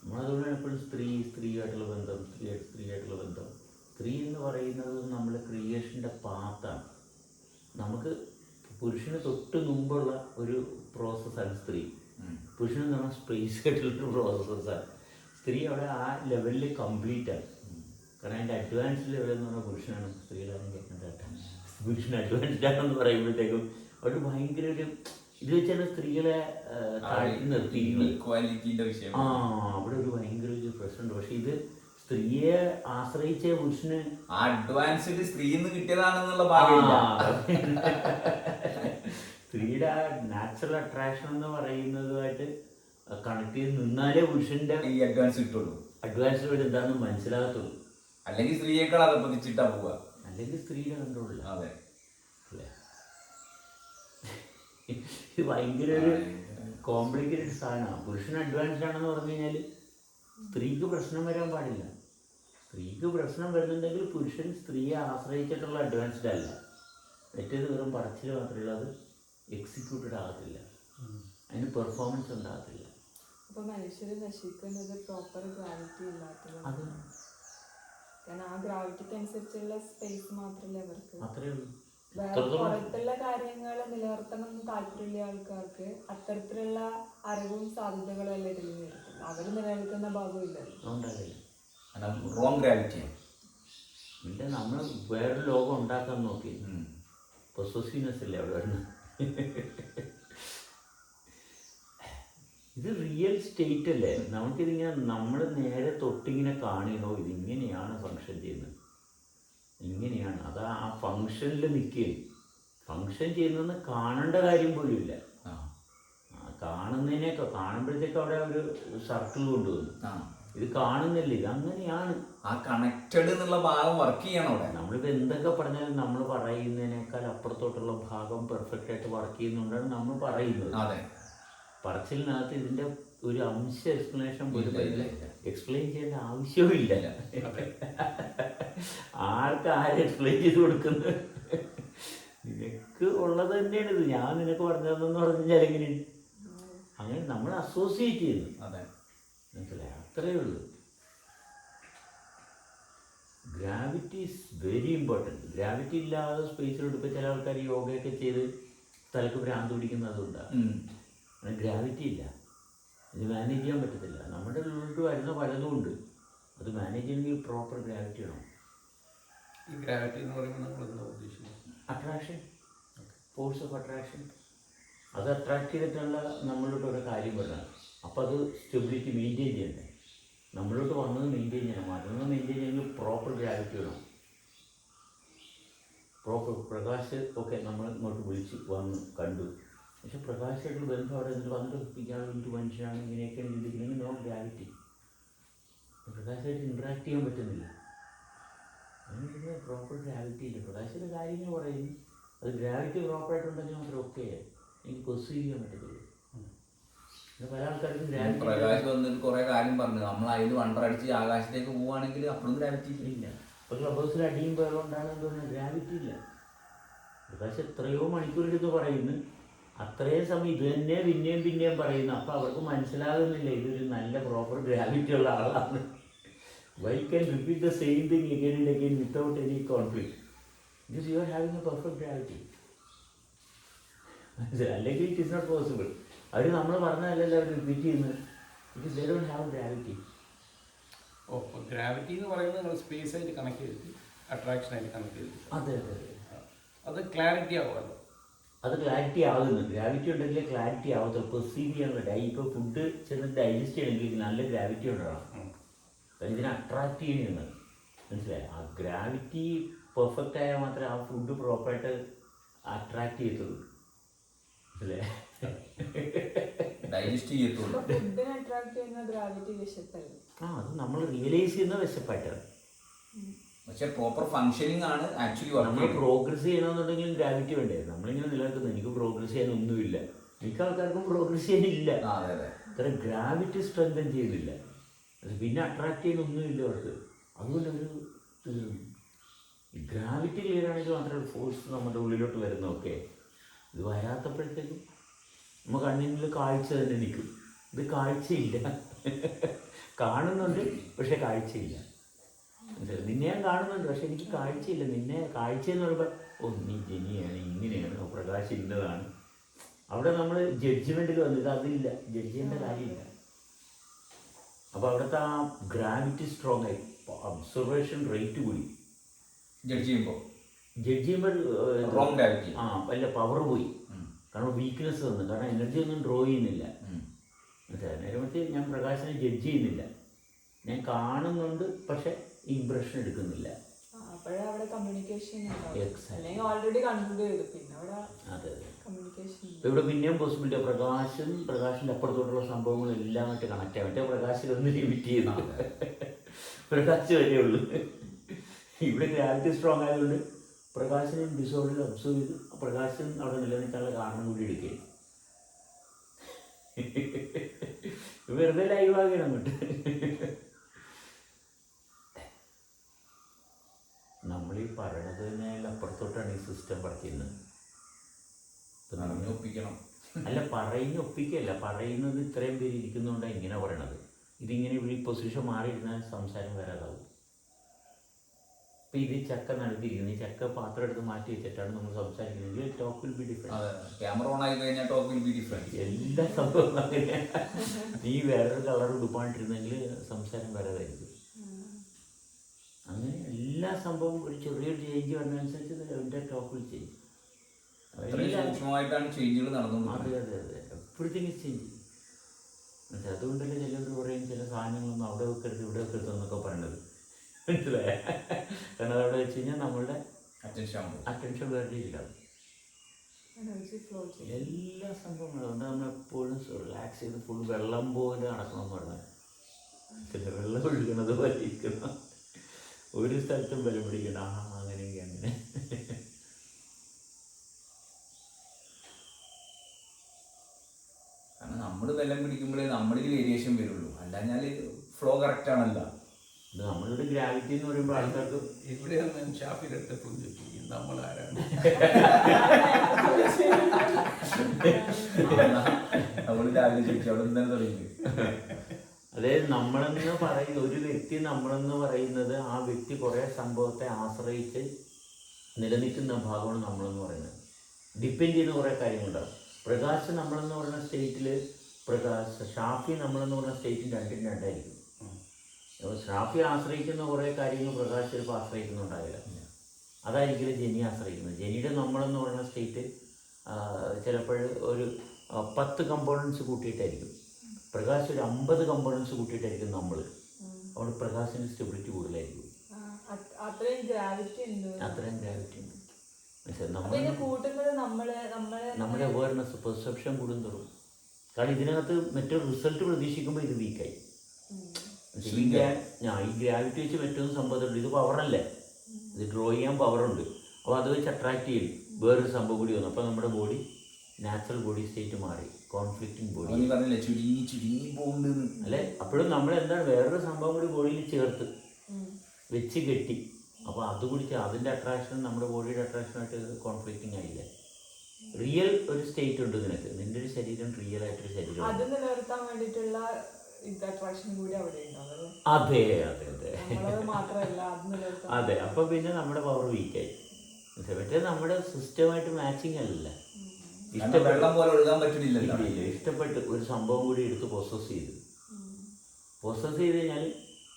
നമ്മളതുകൊണ്ടാണ് എപ്പോഴും സ്ത്രീയായിട്ടുള്ള ബന്ധം, സ്ത്രീയായിട്ടുള്ള ബന്ധം. സ്ത്രീ എന്ന് പറയുന്നത് നമ്മുടെ ക്രിയേഷൻ്റെ പാത്താണ്. നമുക്ക് പുരുഷന് തൊട്ട് മുമ്പുള്ള ഒരു പ്രോസസ്സാണ് സ്ത്രീ. പുരുഷൻ എന്ന് പറഞ്ഞാൽ സ്പേസ് ആയിട്ടുള്ളൊരു പ്രോസസ്സാണ്. സ്ത്രീ അവിടെ ആ ലെവലിൽ കംപ്ലീറ്റാണ്. കാരണം അതിൻ്റെ അഡ്വാൻസ് ലെവൽ എന്ന് പറഞ്ഞാൽ പുരുഷനാണ്. സ്ത്രീകളാരും കേൾക്കേണ്ട പുരുഷൻ അഡ്വാൻസ്ഡ് ആണെന്ന് പറയുമ്പോഴത്തേക്കും അവർ ഭയങ്കര ഒരു ഇത് വെച്ചാൽ സ്ത്രീകളെ താഴ്ത്തി നിർത്തിയിരിക്കുന്നത്. അവിടെ ഒരു ഭയങ്കര ഒരു പ്രശ്നമുണ്ട്. പക്ഷെ ഇത് സ്ത്രീയെ ആശ്രയിച്ച പുരുഷന് അഡ്വാൻസ്ഡ് സ്ത്രീന്ന് കിട്ടിയതാണെന്നുള്ള സ്ത്രീയുടെ ആ നാച്ചുറൽ അട്രാക്ഷൻ എന്ന് പറയുന്നതുമായിട്ട് കണക്ട് ചെയ്ത് നിന്നാലേ പുരുഷന്റെ ഈ അഡ്വാൻസ് കിട്ടുള്ളൂ. അഡ്വാൻസ് വേണ്ടി എന്താണെന്ന് മനസ്സിലാകത്തുള്ളൂ. അല്ലെങ്കിൽ സ്ത്രീയേക്കാൾ അത് പതിച്ചിട്ടാ പോവുക. അല്ലെങ്കിൽ സ്ത്രീയുടെ കൺട്രോളില്ല. അതെ, അല്ലേ? ഇത് ഭയങ്കര ഒരു കോംപ്ലിക്കേറ്റഡ് സാധനമാണ്. പുരുഷൻ അഡ്വാൻസ്ഡ് ആണെന്ന് പറഞ്ഞു കഴിഞ്ഞാൽ സ്ത്രീക്ക് പ്രശ്നം വരാൻ പാടില്ല. സ്ത്രീക്ക് പ്രശ്നം വരുന്നുണ്ടെങ്കിൽ പുരുഷൻ സ്ത്രീയെ ആശ്രയിച്ചിട്ടുള്ള അഡ്വാൻസ്ഡ് അല്ല. മറ്റേത് വെറും പറച്ചിൽ മാത്രമേ ഉള്ളൂ. അത് എക്സിക്യൂട്ടഡ് ആകത്തില്ല, അതിന് പെർഫോമൻസ് ഉണ്ടാകത്തില്ല. അപ്പോൾ മനുഷ്യർ നശിക്കുന്നത് പ്രോപ്പർ ഗ്രാവിറ്റി ഇല്ലാത്തത്. അത് കാരണം ആ ഗ്രാവിറ്റിക്ക് അനുസരിച്ചുള്ള സ്പേസ് മാത്രമല്ലേ അവർക്ക്. അത്രേ ഉള്ളൂ. പുറത്തുള്ള കാര്യങ്ങൾ നിലനിർത്തണം എന്ന് താല്പര്യമുള്ള ആൾക്കാർക്ക് അത്തരത്തിലുള്ള അറിവും സാധ്യതകളും എല്ലാം ഇതിൽ വരത്തില്ല. അവർ നിലനിൽക്കുന്ന ഭാഗമില്ലല്ലോ, ഉണ്ടാകില്ല. റോങ് ഗ്രാവിറ്റിയാണ്. പിന്നെ നമ്മൾ വേറൊരു ലോകം ഉണ്ടാക്കാൻ നോക്കി. പൊസസീവ്നെസ് അല്ലേ അവിടെ വരുന്നത്. ഇത് റിയൽ സ്റ്റേറ്റ് അല്ലേ? നമുക്കിതിങ്ങനെ നമ്മൾ നേരെ തൊട്ടിങ്ങനെ കാണുകയോ ഇതിങ്ങനെയാണ് ഫങ്ഷൻ ചെയ്യുന്നത്, ഇങ്ങനെയാണ്. അത് ആ ഫങ്ഷനിൽ നിൽക്കുകയും ഫങ്ഷൻ ചെയ്യുന്നതെന്ന് കാണേണ്ട കാര്യം പോലും ഇല്ല. കാണുന്നതിനേക്കാൾ കാണുമ്പോഴത്തേക്ക് അവിടെ ഒരു സർക്കിൾ കൊണ്ടുവന്നു. ഇത് കാണുന്നില്ല, ഇത് അങ്ങനെയാണ്. ആ കണക്റ്റഡ് എന്നുള്ള ഭാഗം വർക്ക് ചെയ്യണം അവിടെ. നമ്മളിപ്പോൾ എന്തൊക്കെ പറഞ്ഞാലും നമ്മൾ പറയുന്നതിനേക്കാൾ അപ്പുറത്തോട്ടുള്ള ഭാഗം പെർഫെക്റ്റ് ആയിട്ട് വർക്ക് ചെയ്യുന്നുകൊണ്ടാണ് നമ്മൾ പറയുന്നത്. അതെ, പറച്ചിലിനകത്ത് ഇതിൻ്റെ ഒരു അംശ എക്സ്പ്ലനേഷൻ പോലും എക്സ്പ്ലെയിൻ ചെയ്യേണ്ട ആവശ്യവും ഇല്ല. ആരും എക്സ്പ്ലെയിൻ ചെയ്ത് കൊടുക്കുന്നത് നിനക്ക് ഉള്ളത് തന്നെയാണ് ഇത്. ഞാൻ നിനക്ക് പറഞ്ഞതെന്ന് പറഞ്ഞാൽ എങ്ങനെയാണ്? അങ്ങനെ നമ്മൾ അസോസിയേറ്റ് ചെയ്യുന്നു. അതെ, മനസ്സിലായി? അത്രയേ ഉള്ളൂ. Gravity is very important. Gravity ഇല്ലാതെ സ്പേസിലോട്ട് ഇപ്പോൾ ചില ആൾക്കാർ യോഗയൊക്കെ ചെയ്ത് തലക്ക് ഭ്രാന്ത് പിടിക്കുന്നതുകൊണ്ടാണ്. അങ്ങനെ ഗ്രാവിറ്റി ഇല്ല, ഇത് മാനേജ് ചെയ്യാൻ പറ്റത്തില്ല. നമ്മുടെ ഉള്ളിലോട്ട് വരുന്ന പലതും ഉണ്ട്, അത് മാനേജ് ചെയ്യണമെങ്കിൽ പ്രോപ്പർ ഗ്രാവിറ്റി വേണം. ഈ ഗ്രാവിറ്റി എന്ന് പറയുമ്പോൾ നമ്മൾ എന്താ ഉദ്ദേശിക്കുന്നത്? Attraction, force of attraction. അത് അട്രാക്ട് ചെയ്തിട്ടുള്ള നമ്മളിലോട്ട് ഓരോ കാര്യം വരണം. അപ്പോൾ അത് സ്റ്റെബിലിറ്റി മെയിൻറ്റെയിൻ ചെയ്യണ്ടേ? നമ്മളിലോട്ട് വന്നത് മെയിൻറ്റെയിൻ ചെയ്യണം. മറ്റൊന്ന് മെയിൻറ്റെയിൻ ചെയ്യണമെങ്കിൽ പ്രോപ്പർ ഗ്രാവിറ്റി വേണം. പ്രോപ്പർ പ്രകാശ് ഒക്കെ നമ്മൾ ഇങ്ങോട്ട് വിളിച്ച് വന്ന് കണ്ടു, പക്ഷെ പ്രകാശമായിട്ടുള്ള ബന്ധം അവിടെ എന്നിട്ട് വന്നിട്ട് ഇയാൾ എന്ത് മനുഷ്യനാണ് ഇങ്ങനെയൊക്കെ ചിന്തിക്കുന്നത്? No gravity. പ്രകാശമായിട്ട് ഇൻട്രാക്ട് ചെയ്യാൻ പറ്റുന്നില്ല. അങ്ങനെ പ്രോപ്പർ ഗ്രാവിറ്റി ഇല്ല. പ്രകാശത്തിൻ്റെ കാര്യങ്ങൾ പറയുന്നു, അത് ഗ്രാവിറ്റി പ്രോപ്പറായിട്ടുണ്ടെങ്കിൽ മാത്രം ഓക്കെ എനിക്ക് പെർസീവ് ചെയ്യാൻ പറ്റത്തുള്ളൂ. പിന്നെ പല ആൾക്കാർക്കും ഗ്രാവിറ്റി പ്രകാശ് വന്നിട്ട് കുറെ കാര്യം പറഞ്ഞു. നമ്മൾ അതിൽ വണ്ടറടിച്ച് ആകാശത്തേക്ക് പോവുകയാണെങ്കിൽ അപ്പോഴും ഗ്രാവിറ്റി ഇല്ല. ഇപ്പോൾ ക്ലബ് ഹൗസിൽ അടിയും പേരുണ്ടാകുന്നത് പറഞ്ഞാൽ ഗ്രാവിറ്റി ഇല്ല. പ്രകാശ് എത്രയോ മണിക്കൂറെടുത്ത് പറയുന്നു, അത്രയും സമയം ഇത് തന്നെ പിന്നെയും പറയുന്നു. അപ്പോൾ അവർക്ക് മനസ്സിലാകുന്നില്ല ഇതൊരു നല്ല പ്രോപ്പർ ഗ്രാവിറ്റി ഉള്ള ആളാണ്. Why can repeat the same thing again and again without any conflict? Because you are having a perfect gravity. അല്ലെങ്കിൽ ഇറ്റ് ഇസ് നോട്ട് പോസിബിൾ. അവർ നമ്മൾ പറഞ്ഞതല്ലല്ലോ അവർ റിപ്പീറ്റ് ചെയ്യുന്നത്. Because they don't have gravity. Gravity എന്ന് പറയുന്നത് നിങ്ങൾ space ആയിട്ട് connect ചെയ്തിട്ട് attraction ആയിട്ട് connect ചെയ്തിട്ട് അതെ അതെ അതെ, അത് ക്ലാരിറ്റി ആവുമല്ലോ. അത് ക്ലാരിറ്റി ആകുന്നുണ്ട്. ഗ്രാവിറ്റി ഉണ്ടെങ്കിൽ ക്ലാരിറ്റി ആവത്തുള്ളൂ. പെർസീവ് ചെയ്യാനുള്ള ഇപ്പോൾ ഫുഡ് ചെന്ന് ഡൈജസ്റ്റ് ചെയ്യണമെങ്കിൽ നല്ല ഗ്രാവിറ്റി ഉണ്ടാകണം. ഇതിനെ അട്രാക്റ്റ് ചെയ്യുന്നത് മനസ്സിലായി. ആ ഗ്രാവിറ്റി പെർഫെക്റ്റ് ആയാൽ മാത്രമേ ആ ഫുഡ് പ്രോപ്പറായിട്ട് അട്രാക്റ്റ് ചെയ്യത്തുള്ളൂ. മനസ്സിലായി. ഡൈജസ്റ്റ് ചെയ്യത്തുള്ളൂ. ഫുഡിനെ അട്രാക്ട് ചെയ്യുന്ന ഗ്രാവിറ്റി വിശപ്പല്ലേ? അത് നമ്മൾ റിയലൈസ് ചെയ്യുന്ന വിശപ്പായിട്ടാണ്. പക്ഷെ പ്രോപ്പർ ഫങ്ഷനിങ് ആണ് ആക്ച്വലി നമ്മൾ പ്രോഗ്രസ് ചെയ്യണമെന്നുണ്ടെങ്കിൽ ഗ്രാവിറ്റി വേണ്ടേ? നമ്മളിങ്ങനെ നിലനിൽക്കുന്നത് എനിക്ക് പ്രോഗ്രസ് ചെയ്യാനൊന്നുമില്ല, മിക്ക ആൾക്കാർക്കും പ്രോഗ്രസ് ചെയ്യാനില്ല. ഇത്ര ഗ്രാവിറ്റി സ്ട്രെങ്തൻ ചെയ്യുന്നില്ല. പിന്നെ അട്രാക്ട് ചെയ്യാനൊന്നുമില്ല അവർക്ക്. അതുകൊണ്ട് ഒരു ഗ്രാവിറ്റി ക്ലിയർ ആണെങ്കിൽ മാത്രമേ ഫോഴ്സ് നമ്മുടെ ഉള്ളിലോട്ട് വരുന്നതൊക്കെ. ഇത് വരാത്തപ്പോഴത്തേക്കും നമ്മൾ കണ്ണിൽ കാഴ്ച തന്നെ നിൽക്കും. ഇത് കാഴ്ചയില്ല, കാണുന്നുണ്ട് പക്ഷെ കാഴ്ചയില്ല. നിന്നെ ഞാൻ കാണുന്നുണ്ട് പക്ഷെ എനിക്ക് കാഴ്ചയില്ല. നിന്നെ കാഴ്ചയെന്ന് പറയുമ്പോൾ നീ ജനിയാണ്, ഇങ്ങനെയാണ്, പ്രകാശം ഇന്നതാണ്. അവിടെ നമ്മൾ ജഡ്ജ്മെൻറ്റിൽ വന്നത് അതില്ല, ജഡ്ജ് ചെയ്യേണ്ട കാര്യമില്ല. അപ്പോൾ അവിടുത്തെ ആ ഗ്രാവിറ്റി സ്ട്രോങ് ആയി, ഒബ്സർവേഷൻ റേറ്റ് കൂടി. ജഡ്ജ് ചെയ്യുമ്പോൾ വല്ല പവർ പോയി. കാരണം വീക്ക്നെസ് വന്നു, കാരണം എനർജി ഒന്നും ഡ്രോ ചെയ്യുന്നില്ല. നേരെ മറിച്ച് ഞാൻ പ്രകാശനെ ജഡ്ജ് ചെയ്യുന്നില്ല, ഞാൻ കാണുന്നുണ്ട് പക്ഷെ ഇംപ്രഷൻ എടുക്കുന്നില്ല. ഇവിടെ പിന്നെയും പോസിബിലിറ്റി പ്രകാശിൻ്റെ അപ്പുറത്തോട്ടുള്ള സംഭവങ്ങളും എല്ലാമായിട്ട് കണക്ട് ആവും. മറ്റേ പ്രകാശിലൊന്ന് ലിമിറ്റ് ചെയ്തു, പ്രകാശ് വരെ ഉള്ളൂ. ഇവിടെ ഗ്രാവിറ്റി സ്ട്രോങ് ആയതുകൊണ്ട് പ്രകാശിനെ ഡിസോൾവ് ഒബ്സർവ് ചെയ്ത് പ്രകാശം അവിടെ നിലനിൽക്കാനുള്ള കാരണം കൂടി എടുക്കുകയും വെറുതെ ലൈവാകണം അങ്ങോട്ട്. നമ്മളീ പറയണതിനേക്കാൾ അപ്പുറത്തോട്ടാണ് ഈ സിസ്റ്റം വർക്ക് ചെയ്യുന്നത്. ഒപ്പിക്കണം അല്ല, ഒപ്പിക്കല്ല, പറയുന്നത് ഇത്രയും പേര് ഇരിക്കുന്നതുകൊണ്ടാണ് ഇങ്ങനെ പറയണത്. ഇതിങ്ങനെ ഇവിടെ പൊസിഷൻ മാറിയിരുന്നാൽ സംസാരം വരാതാവും. ഇപ്പം ഇത് ചക്ക നടത്തിയിരിക്കുന്നത്, ഈ ചക്ക പാത്രം എടുത്ത് മാറ്റി വെച്ചിട്ടാണ് നമ്മൾ സംസാരിക്കുന്നത്. Talk will be different. Camera on ആയി കഴിഞ്ഞാൽ ടോക്ക് വിൽ ബി ഡിഫറെൻറ്റ്. എല്ലാ സംഭവം അങ്ങനെ. നീ വേറൊരു കളർ ഉടുപ്പാണ്ടിരുന്നെങ്കിൽ സംസാരം വരാതായിരിക്കും. അങ്ങനെ എല്ലാ സംഭവം ഒരു ചെറിയൊരു ചേഞ്ച് വരുന്നതനുസരിച്ച് എൻ്റെ ടോക്ക് വിൽ ചേഞ്ച്. സൂക്ഷ്മമായിട്ടാണ് ചേഞ്ചുകൾ നടന്നുകൊണ്ടിരിക്കുന്നത്. അതെ അതെ അതെ, എപ്പോഴത്തേക്കും ചേഞ്ച്. അതുകൊണ്ടല്ലേ ചിലർ പറയും ചില സാധനങ്ങളൊന്നും അവിടെ വെക്കരുത് ഇവിടെ വെക്കരുത് എന്നൊക്കെ പറയണത്, മനസ്സിലായ? കാരണം അതവിടെ വെച്ച് കഴിഞ്ഞാൽ നമ്മളുടെ അറ്റൻഷൻ വേറെ ഇല്ല. എല്ലാ സംഭവങ്ങളും അതുകൊണ്ട് നമ്മളെപ്പോഴും റിലാക്സ് ചെയ്ത് ഫുൾ വെള്ളം പോലെ നടക്കണമെന്ന് പറഞ്ഞാൽ ചില വെള്ളം ഒഴുകണത് പോലെ ഇരിക്കണം. ഒരു സ്ഥലത്തും ബലം പിടിക്കണം. അങ്ങനെയെങ്കിൽ അങ്ങനെ. കാരണം നമ്മൾ ബലം പിടിക്കുമ്പോഴേ നമ്മളിൽ വേരിയേഷൻ വരുള്ളൂ, അല്ലാഞ്ഞാൽ ഫ്ലോ കറക്റ്റ് ആണല്ലോ. ഇത് നമ്മളിവിടെ ഗ്രാവിറ്റി എന്ന് പറയുമ്പോൾ ആൾക്കാർക്ക് ഇവിടെയാണ് ഷാഫിലെടുത്തപ്പോൾ നമ്മൾ ആരാണ് നമ്മൾ രാവിലെ ചോദിച്ചു അവിടെ എന്താണ് തുടങ്ങി. അതായത് നമ്മളെന്ന് പറയുന്ന ഒരു വ്യക്തി, നമ്മളെന്ന് പറയുന്നത് ആ വ്യക്തി കുറേ സംഭവത്തെ ആശ്രയിച്ച് നിലനിൽക്കുന്ന ഭാഗമാണ് നമ്മളെന്ന് പറയുന്നത്. ഡിപ്പെൻഡ് ചെയ്യുന്ന കുറേ കാര്യങ്ങളുണ്ടാവും. പ്രകാശ് നമ്മളെന്ന് പറയുന്ന സ്റ്റേറ്റിൽ ഷാഫി നമ്മളെന്ന് പറയുന്ന സ്റ്റേറ്റിൽ രണ്ടും രണ്ടായിരിക്കും. അപ്പോൾ ഷാഫി ആശ്രയിക്കുന്ന കുറേ കാര്യങ്ങൾ പ്രകാശ് ചിലപ്പോൾ ആശ്രയിക്കുന്നുണ്ടാവില്ല. അതായിരിക്കില്ല ജെനി ആശ്രയിക്കുന്നത്. ജെനിയുടെ നമ്മളെന്ന് പറയുന്ന സ്റ്റേറ്റ് ചിലപ്പോൾ ഒരു 10 കമ്പോണൻസ് കൂട്ടിയിട്ടായിരിക്കും. പ്രകാശ് ഒരു 50 കമ്പോണൻസ് കൂട്ടിയിട്ടായിരിക്കും നമ്മൾ. അവിടെ പ്രകാശിന് സ്റ്റെബിലിറ്റി കൂടുതലായിരിക്കും. അത്രയും ഗ്രാവിറ്റി ഉണ്ട്. നമ്മുടെ അവയർനെസ് പെർസെപ്ഷൻ കൂടുന്തോറും. കാരണം ഇതിനകത്ത് മറ്റൊരു റിസൾട്ട് പ്രതീക്ഷിക്കുമ്പോൾ ഇത് വീക്കായി. ഈ ഗ്രാവിറ്റി വെച്ച് മറ്റൊന്നും സംഭവത്തിലുണ്ട്. ഇത് പവറല്ലേ, ഇത് ഡ്രോ ചെയ്യാൻ പവറുണ്ട്. അപ്പോൾ അത് വെച്ച് അട്രാക്ട് ചെയ്യും. വേറൊരു സംഭവം കൂടി വന്നു. അപ്പോൾ നമ്മുടെ ബോഡി നാച്ചുറൽ ബോഡി സ്റ്റേറ്റ് മാറി, കോൺഫ്ലിക്റ്റിംഗ് ബോഡി. നീ പറഞ്ഞില്ലേ ചുരുങ്ങി ചുരുങ്ങി പോകുന്നുണ്ടെന്ന്. അല്ലെ, അപ്പോഴും നമ്മൾ എന്താണ് വേറൊരു സംഭവം കൂടി ബോഡിയിൽ ചേർത്ത് വെച്ച് കെട്ടി. അപ്പോൾ അത് കുടിച്ച് അതിൻ്റെ അട്രാക്ഷൻ നമ്മുടെ ബോഡിയുടെ അട്രാക്ഷനായിട്ട് കോൺഫ്ലിക്റ്റിംഗ് ആയില്ലേ. റിയൽ ഒരു സ്റ്റേറ്റ് ഉണ്ട് നിനക്ക്, നിന്റെ ഒരു ശരീരം റിയൽ ആയിട്ടൊരു ശരീരം. അത് നിലനിർത്താൻ വേണ്ടിയിട്ടുള്ള അട്രാക്ഷൻ കൂടി അവിടെ ഉണ്ടാവും. അതെ അതെ അതെ മാത്രമല്ല അത് നിലനിർത്താൻ. അതെ, അപ്പോൾ പിന്നെ നമ്മുടെ പവർ വീക്കായി. മറ്റേ നമ്മുടെ സിസ്റ്റമായിട്ട് മാച്ചിങ് അല്ല. വെള്ളം പോലെ ഒഴുകാൻ പറ്റുന്നില്ലല്ലോ. ഇഷ്ടപ്പെട്ട് ഒരു സംഭവം കൂടി എടുത്ത് പൊസസ് ചെയ്ത് കഴിഞ്ഞാൽ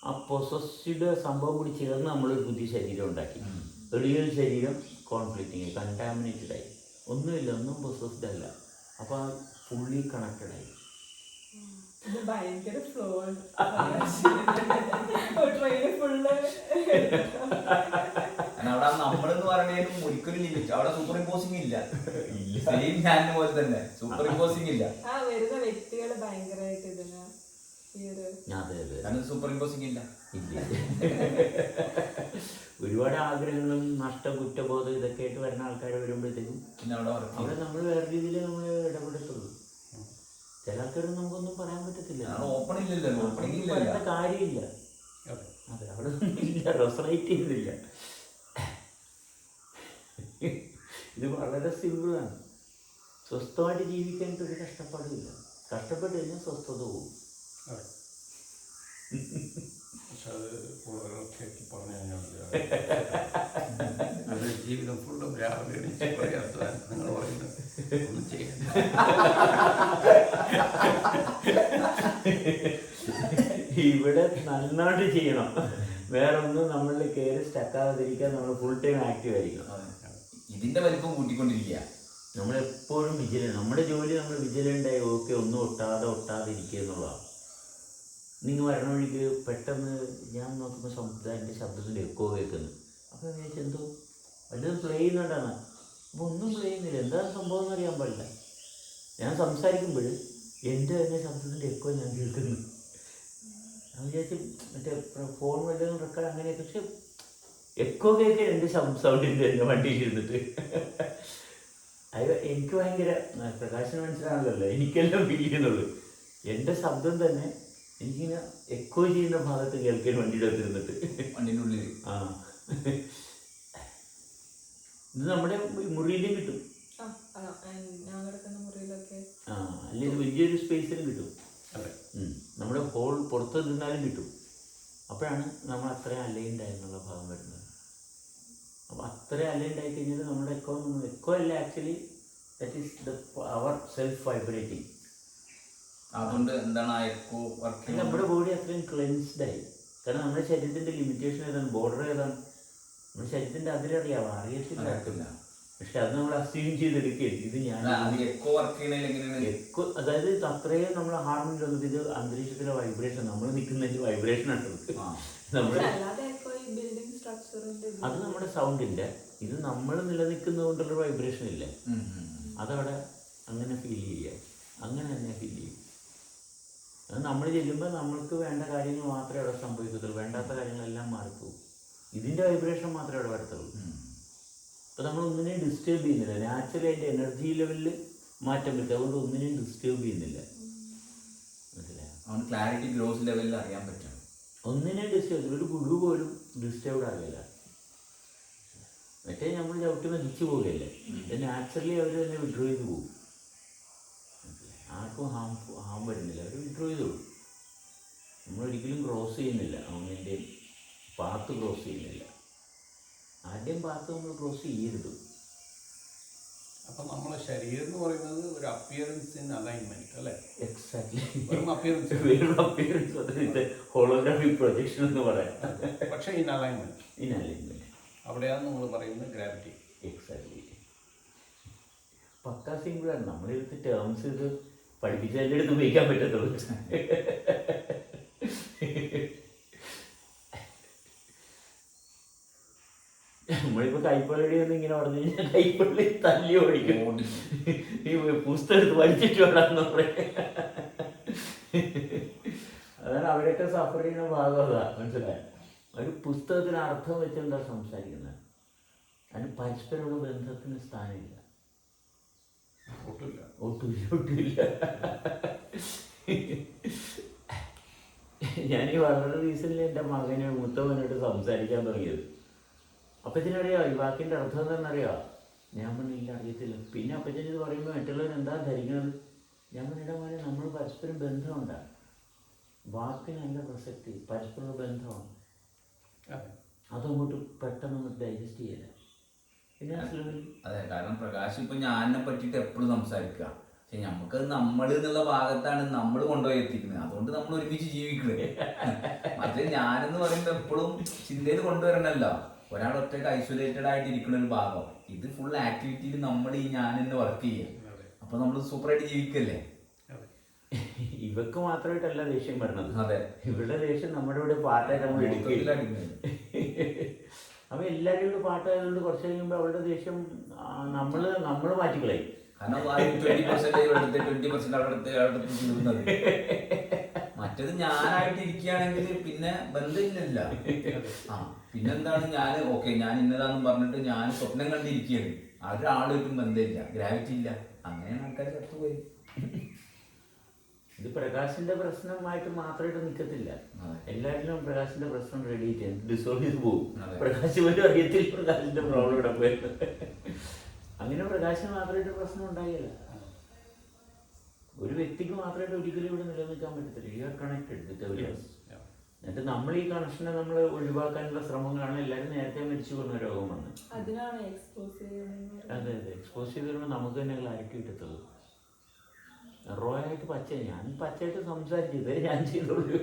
ആ പൊസസ്ഡ് സംഭവം കൂടി ചേർന്ന് നമ്മളൊരു പുതിയ ശരീരം ഉണ്ടാക്കി. റിയൽ ശരീരം കോൺഫ്ലിക്റ്റിങ് കണ്ടാമിനേറ്റഡ് ആയി, ഒന്നുമില്ല, ഒന്നും പൊസസ്ഡ് അല്ല. അപ്പോൾ ആ ഫുള്ളി കണക്റ്റഡ് ആയി. ഇത് ഭയങ്കര ഫ്ലോ ട്രെയിന് ഫുള്ള്. അവിടെ നമ്മളെന്ന് പറയുന്നതിനും ഒരിക്കലും ലിമിറ്റ്, അവിടെ സൂപ്പർ ഇമ്പോസിംഗ് ഇല്ല. സെയിം ഞാൻ പോലെ തന്നെ സൂപ്പർ ഇമ്പോസിംഗ് ഇല്ല. ആ വരുന്ന വ്യക്തികൾ ഭയങ്കരമായിട്ട് ഇതിന് സൂപ്പർ ഇമ്പോസിംഗ് ഇല്ല. ഒരുപാട് ആഗ്രഹങ്ങളും നഷ്ട കുറ്റബോധം ഇതൊക്കെ ആയിട്ട് വരുന്ന ആൾക്കാർ വരുമ്പോഴത്തേക്കും അവിടെ നമ്മൾ വേറെ രീതിയിൽ നമ്മൾ ഇടപെടത്തുള്ളൂ. ചില ആൾക്കാരൊന്നും നമുക്കൊന്നും പറയാൻ പറ്റത്തില്ല, ഓപ്പൺ ഇല്ലല്ലോ, പറയുന്ന കാര്യമില്ല. അതെ, അവിടെ ഒന്നും ഇല്ല, റെസണേറ്റ് ചെയ്യുന്നില്ല. ഇത് വളരെ സിമ്പിളാണ്. സ്വസ്ഥമായിട്ട് ജീവിക്കാനായിട്ട് ഒരു കഷ്ടപ്പാടുമില്ല. കഷ്ടപ്പെട്ട് കഴിഞ്ഞാൽ സ്വസ്ഥത പോകും. പക്ഷെ അത് പറഞ്ഞു കഴിഞ്ഞാൽ അത് ജീവിതം ഫുള്ളും രാവിലെ എണീച്ച് പറയാത്ത നിങ്ങൾ പറയുന്നത് ഒന്നും ചെയ്യാൻ. ഇവിടെ നന്നായിട്ട് ചെയ്യണം, വേറെ ഒന്നും നമ്മളിൽ കയറി സ്റ്റക്കാതിരിക്കാൻ നമ്മൾ ഫുൾ ടൈം ആക്റ്റീവ് ആയിരിക്കണം. ഇതിന്റെ വലിപ്പം കൂട്ടിക്കൊണ്ടിരിക്കുക. നമ്മളെപ്പോഴും വിജിലൻ്റ്, നമ്മുടെ ജോലി നമ്മൾ വിജിലൻ്റായി ഓക്കെ ഒന്നും ഒട്ടാതെ ഇരിക്കുക എന്നുള്ളതാണ്. നിങ്ങൾ വരണ വഴിക്ക് പെട്ടെന്ന് ഞാൻ നോക്കുമ്പോൾ എൻ്റെ ശബ്ദത്തിൻ്റെ എക്കോ കേൾക്കുന്നു. അപ്പോൾ വിചാരിച്ചു എന്തോ വല്ലതും പ്ലേ ചെയ്യുന്നുണ്ടാണ്. അപ്പോൾ ഒന്നും പ്ലേ ചെയ്യുന്നില്ല, എന്താണ് സംഭവം എന്ന് അറിയാൻ പാടില്ല. ഞാൻ സംസാരിക്കുമ്പോൾ എൻ്റെ തന്നെ ശബ്ദത്തിൻ്റെ എക്കോ ഞാൻ കേൾക്കുന്നു. ഞാൻ വിചാരിച്ചു മറ്റേ ഫോൺ വല്ലതും റെക്കോർഡ് അങ്ങനെയൊക്കെ, പക്ഷെ എക്കോ കേൾക്കാൻ എൻ്റെ സൗണ്ടിൻ്റെ തന്നെ വണ്ടിയിൽ ഇരുന്നിട്ട്. അത് എനിക്ക് ഭയങ്കര പ്രകാശനം മനസ്സിലാണല്ലോ, എനിക്കെല്ലാം ഫീൽ ചെയ്യുന്നുള്ളൂ. എൻ്റെ ശബ്ദം തന്നെ എനിക്കിങ്ങനെ എക്കോ ചെയ്യുന്ന ഭാഗത്ത് കേൾക്കാൻ വണ്ടിയുടെ അകത്ത് ഇരുന്നിട്ട് വണ്ടിൻ്റെ ഉള്ളിൽ. ആ, ഇത് നമ്മുടെ മുറിയിലും കിട്ടും. ആ, അല്ലെങ്കിൽ ഇത് വലിയൊരു സ്പേസിലും കിട്ടും. നമ്മുടെ ഹോൾ പുറത്ത് നിന്നാലും കിട്ടും. അപ്പോഴാണ് നമ്മൾ അത്രയും അലൈൻഡ് ആയെന്നുള്ള ഭാഗം വരുന്നത്. അപ്പോൾ അത്രയും അലൈൻഡ് ആയി കഴിഞ്ഞാൽ നമ്മുടെ എക്കോ അല്ല, actually that is the our self vibrating. അതുകൊണ്ട് എന്താണ് ആ എക്കോ വർക്ക്? നമ്മുടെ ബോഡി അത്രയും ക്ലെൻസ്ഡ് ആയി. കാരണം നമ്മുടെ ശരീരത്തിൻ്റെ ലിമിറ്റേഷൻ ഏതാണ്, ബോർഡർ ഏതാണ്, നമ്മുടെ ശരീരത്തിൻ്റെ അതിരറിയാവോ, അറിയത്തില്ല. പക്ഷെ അത് നമ്മൾ അസ്യൂം ചെയ്തെടുക്കുകയാണ്. ഇത് ഞാൻ എക്കോ വർക്ക് ചെയ്യണമെങ്കിൽ എക്കോ, അതായത് അത്രയും നമ്മൾ ഹാർമോണിയിൽ വന്നത് ഇത് അന്തരീക്ഷത്തിലെ വൈബ്രേഷൻ, നമ്മൾ നിൽക്കുന്നതിൻ്റെ വൈബ്രേഷൻ ആണ്. നമ്മൾ അത് നമ്മുടെ സൗണ്ടിൻ്റെ, ഇത് നമ്മൾ നിലനിൽക്കുന്നത് കൊണ്ടുള്ള വൈബ്രേഷൻ ഇല്ലേ, അതവിടെ അങ്ങനെ ഫീൽ ചെയ്യുക, അങ്ങനെ തന്നെ ഫീൽ ചെയ്യും. അത് നമ്മൾ ചെല്ലുമ്പോൾ നമ്മൾക്ക് വേണ്ട കാര്യങ്ങൾ മാത്രമേ അവിടെ സംഭവിക്കത്തുള്ളൂ, വേണ്ടാത്ത കാര്യങ്ങളെല്ലാം മാറിപ്പോകും. ഇതിൻ്റെ വൈബ്രേഷൻ മാത്രമേ അവിടെ വരത്തുള്ളൂ. അപ്പോൾ നമ്മൾ ഒന്നിനെയും ഡിസ്റ്റർബ് ചെയ്യുന്നില്ല. നാച്ചുറലി അതിൻ്റെ എനർജി ലെവലിൽ മാറ്റം പറ്റും, അതുകൊണ്ട് ഒന്നിനെയും ഡിസ്റ്റർബ് ചെയ്യുന്നില്ല. മനസ്സിലായോ? ക്ലാരിറ്റി ഗ്രോസ് ലെവലിൽ അറിയാൻ പറ്റും. ഒന്നിനെയും ഡിസ്റ്റർബ് ചെയ്തില്ല, ഒരു പുഴു പോലും ഡിസ്റ്റർബ്ഡ് ആകില്ല. മറ്റേ നമ്മൾ ചവിട്ടി മതിച്ചു പോവുകയല്ലേ, നാച്ചുറലി അവർ തന്നെ വിഡ്രോ ചെയ്ത് പോകും. ആർക്കും ഹാം വരുന്നില്ല, അവർ വിഡ്രോ ചെയ്ത് പോകും. നമ്മളൊരിക്കലും ക്രോസ് ചെയ്യുന്നില്ല, ഒന്നിൻ്റെയും പാത്ത് ക്രോസ് ചെയ്യുന്നില്ല. ആരുടെയും പാത്ത് നമ്മൾ ക്രോസ് ചെയ്യരുത്. അപ്പം നമ്മളെ ശരീരം എന്ന് പറയുന്നത് ഒരു അപ്പിയറൻസ് ഇൻ അലൈൻമെന്റ് അല്ലേ? എക്സാക്ട്ലി, അപ്പിയറൻസ്, വേറൊരു അപ്പിയറൻസ്, അതായത് ഹോളോഗ്രാഫിക് പ്രൊജക്ഷൻ എന്ന് പറയാം. പക്ഷേ ഇൻ അലൈൻമെന്റ്, അവിടെയാണ് നമ്മൾ പറയുന്നത് ഗ്രാവിറ്റി. എക്സാക്ട്ലി, പക്കാ സിമ്പിളാണ്. നമ്മളെടുത്ത് ടേംസ് ഇത് പഠിപ്പിച്ചതിൻ്റെ അടുത്ത് ഉപയോഗിക്കാൻ പറ്റത്തുള്ളൂ. നമ്മളിപ്പോൾ കൈപ്പള്ളിയുടെ ഒന്നും ഇങ്ങനെ പറഞ്ഞു കഴിഞ്ഞാൽ കൈപ്പള്ളി തല്ലി ഓടിക്കും. ഈ പുസ്തകം എടുത്ത് വലിച്ചിട്ട് വേണമെന്ന് പറയാം. അതാണ് അവരൊക്കെ സഫർ ചെയ്യുന്ന ഭാഗം. അതാ മനസ്സിലായോ? ഒരു പുസ്തകത്തിന് അർത്ഥം വെച്ചെന്താ സംസാരിക്കുന്നത്, അതിന് പരസ്പരമുള്ള ബന്ധത്തിന് സ്ഥാനമില്ല, ഒട്ടുമില്ല. ഒട്ടുമില്ല. ഞാൻ ഈ വളരെ റീസെൻ്റ്ലി എൻ്റെ മകനെ മൂത്തവനോട് സംസാരിക്കാൻ തുടങ്ങിയത്. അപ്പച്ചനറിയാം ഈ വാക്കിൻ്റെ അർത്ഥം എന്താണെന്നറിയാം? ഞാൻ പറഞ്ഞില്ല, അറിയത്തില്ല. പിന്നെ അപ്പച്ചൻ ഇത് പറയുമ്പോൾ മറ്റുള്ളവർ എന്താ ധരിക്കുന്നത്? ഞാൻ പറഞ്ഞിട മോനെ, നമ്മൾ പരസ്പരം ബന്ധമുണ്ടാകും. വാക്കിന് നല്ല പ്രസക്തി, പരസ്പര ബന്ധമാണ്. അതങ്ങോട്ട് പെട്ടെന്ന് നമുക്ക് ഡൈജസ്റ്റ് ചെയ്യില്ല. പിന്നെ അതെ, കാരണം പ്രകാശ് ഇപ്പൊ ഞാനെ പറ്റിയിട്ട് എപ്പോഴും സംസാരിക്കുക, പക്ഷെ നമുക്കത് നമ്മൾ എന്നുള്ള ഭാഗത്താണ് നമ്മൾ കൊണ്ടുപോയി എത്തിക്കുന്നത്. അതുകൊണ്ട് നമ്മൾ ഒരുമിച്ച് ജീവിക്കുന്നത്. മറ്റേ ഞാനെന്ന് പറയുമ്പോൾ എപ്പോഴും ചിന്തയിൽ കൊണ്ടുവരണല്ലോ, ഒരാൾ ഒറ്റയ്ക്ക് ഐസൊലേറ്റഡ് ആയിട്ട് ഇരിക്കുന്ന ഒരു ഭാഗം. ഇത് ഫുൾ ആക്ടിവിറ്റിയിൽ നമ്മൾ ഈ ഞാൻ തന്നെ വർക്ക് ചെയ്യുക. അപ്പൊ നമ്മൾ സൂപ്പറായിട്ട് ജീവിക്കല്ലേ. ഇവക്ക് മാത്രമായിട്ടല്ല ദേഷ്യം വരണത്. അതെ, ഇവരുടെ ദേഷ്യം നമ്മുടെ ഇവിടെ പാട്ടായിട്ട് നമ്മൾ എടുക്കില്ല. അപ്പൊ എല്ലാവരും കൂടെ പാട്ടായതുകൊണ്ട് കുറച്ച് കഴിയുമ്പോൾ അവളുടെ ദേഷ്യം നമ്മൾ മാറ്റിക്കളയും. കാരണം 20% ഇവിടുത്തെ 20% അവിടെ തീർന്നത്. മറ്റേത് ഞാനായിട്ട് ഇരിക്കുകയാണെങ്കിൽ പിന്നെ ബന്ധമില്ലല്ല. ആ പിന്നെന്താണ്, ഞാൻ ഇന്നതാന്ന് പറഞ്ഞിട്ട് ഞാൻ സ്വപ്നം കണ്ടിരിക്കുകയാണ്, ഒരാളായിട്ടും ബന്ധമില്ല, ഗ്രാവിറ്റി ഇല്ല. അങ്ങനെയാണ് ആൾക്കാർ ചത്തുപോയി. ഇത് പ്രകാശിന്റെ പ്രശ്നമായിട്ട് മാത്രമായിട്ട് നിൽക്കത്തില്ല. എല്ലാവരിലും പ്രകാശിന്റെ പ്രശ്നം റെഡി ചെയ്യാൻ ഡിസോൾവ് ചെയ്ത് പോകും. പ്രകാശ് പോലും അറിയത്തില്ല പ്രകാശിന്റെ പ്രോബ്ലം ഇവിടെ പോയത്. അങ്ങനെ പ്രകാശിന് മാത്രമായിട്ട് പ്രശ്നം ഉണ്ടായില്ല. ഒരു വ്യക്തിക്ക് മാത്രമായിട്ട് ഒരിക്കലും ഇവിടെ നിലനിൽക്കാൻ പറ്റത്തില്ല. You are connected with everyone. എന്നിട്ട് നമ്മൾ ഈ കണക്ഷനെ നമ്മൾ ഒഴിവാക്കാനുള്ള ശ്രമങ്ങളാണ്. എല്ലാവരും നേരത്തെ മരിച്ചു പോകുന്ന രോഗം വന്ന് അതെ എക്സ്പോസ് ചെയ്ത് വരുമ്പോൾ നമുക്ക് തന്നെ ക്ലാരിറ്റി കിട്ടത്തുള്ളൂ. റോയായിട്ട് ഞാൻ പച്ചയായിട്ട് സംസാരിച്ചത് ഞാൻ ചെയ്തോളൂ.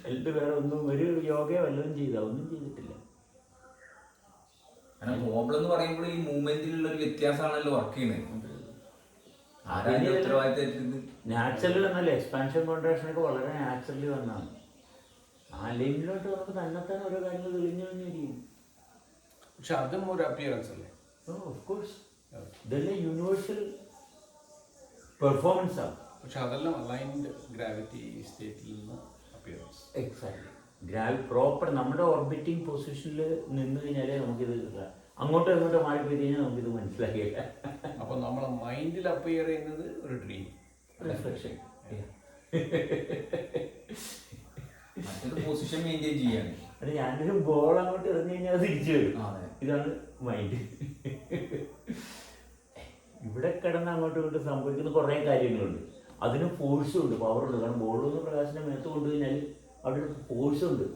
എന്നിട്ട് വേറെ ഒന്നും ഒരു യോഗയോ വല്ലതും ഒന്നും ചെയ്തിട്ടില്ല. പ്രോബ്ലം എന്ന് പറയുമ്പോൾ ഈ മൂവ്മെന്റിലുള്ള ഒരു വ്യത്യാസമാണല്ലോ വർക്ക് ചെയ്യുന്നത്. നാച്ചുറലി വന്നല്ലേ, എക്സ്പാൻഷൻ കോൺട്രാക്ഷൻ ഒക്കെ വളരെ നാച്ചുറലി വന്നാണ്. ആ ലൈനിലോട്ട് നമുക്ക് തന്നെത്താൻ ഓരോ കാര്യങ്ങൾ തെളിഞ്ഞു കഴിഞ്ഞിരിക്കും. പക്ഷെ അതും ഒരു അപ്പിയറൻസ് അല്ലേ? ഓഫ് കോഴ്സ്, ഇതെല്ലാം യൂണിവേഴ്സൽ പെർഫോമൻസ് ആണ്. പക്ഷെ അതെല്ലാം അലൈൻഡ് ഗ്രാവിറ്റി സ്റ്റേറ്റിൽ നിന്ന് അപ്പിയറൻസ്. എക്സാക്ട്ലി, പ്രോപ്പർ നമ്മുടെ ഓർബിറ്റിംഗ് പൊസിഷനിൽ നിന്ന് കഴിഞ്ഞാലേ നമുക്കിത് അങ്ങോട്ടും ഇങ്ങോട്ടും മാറിപ്പോയി കഴിഞ്ഞാൽ നമുക്കിത് മനസ്സിലാക്കിയില്ല. അപ്പൊ നമ്മളെ മൈൻഡിൽ അപ്പിയർ ചെയ്യുന്നത് ഒരു ഡ്രീം റിഫ്ലക്ഷൻ. മറ്റൊരു പൊസിഷൻ മെയിൻറ്റെയിൻ ചെയ്യാണ്. അത് ഞാനൊരു ബോൾ അങ്ങോട്ട് എറിഞ്ഞു കഴിഞ്ഞാൽ അത് തിരിച്ചു വരും. ഇതാണ് മൈൻഡ്. ഇവിടെ കിടന്ന് അങ്ങോട്ടും ഇങ്ങോട്ടും സംഭവിക്കുന്ന കുറേ കാര്യങ്ങളുണ്ട്. അതിന് ഫോഴ്സും ഉണ്ട്, പവറുണ്ട്. കാരണം ബോളൊന്ന് പ്രകാശിനെ മേത്ത് കൊണ്ടു കഴിഞ്ഞാൽ അവിടെ ഒരു ഫോഴ്സുണ്ട്.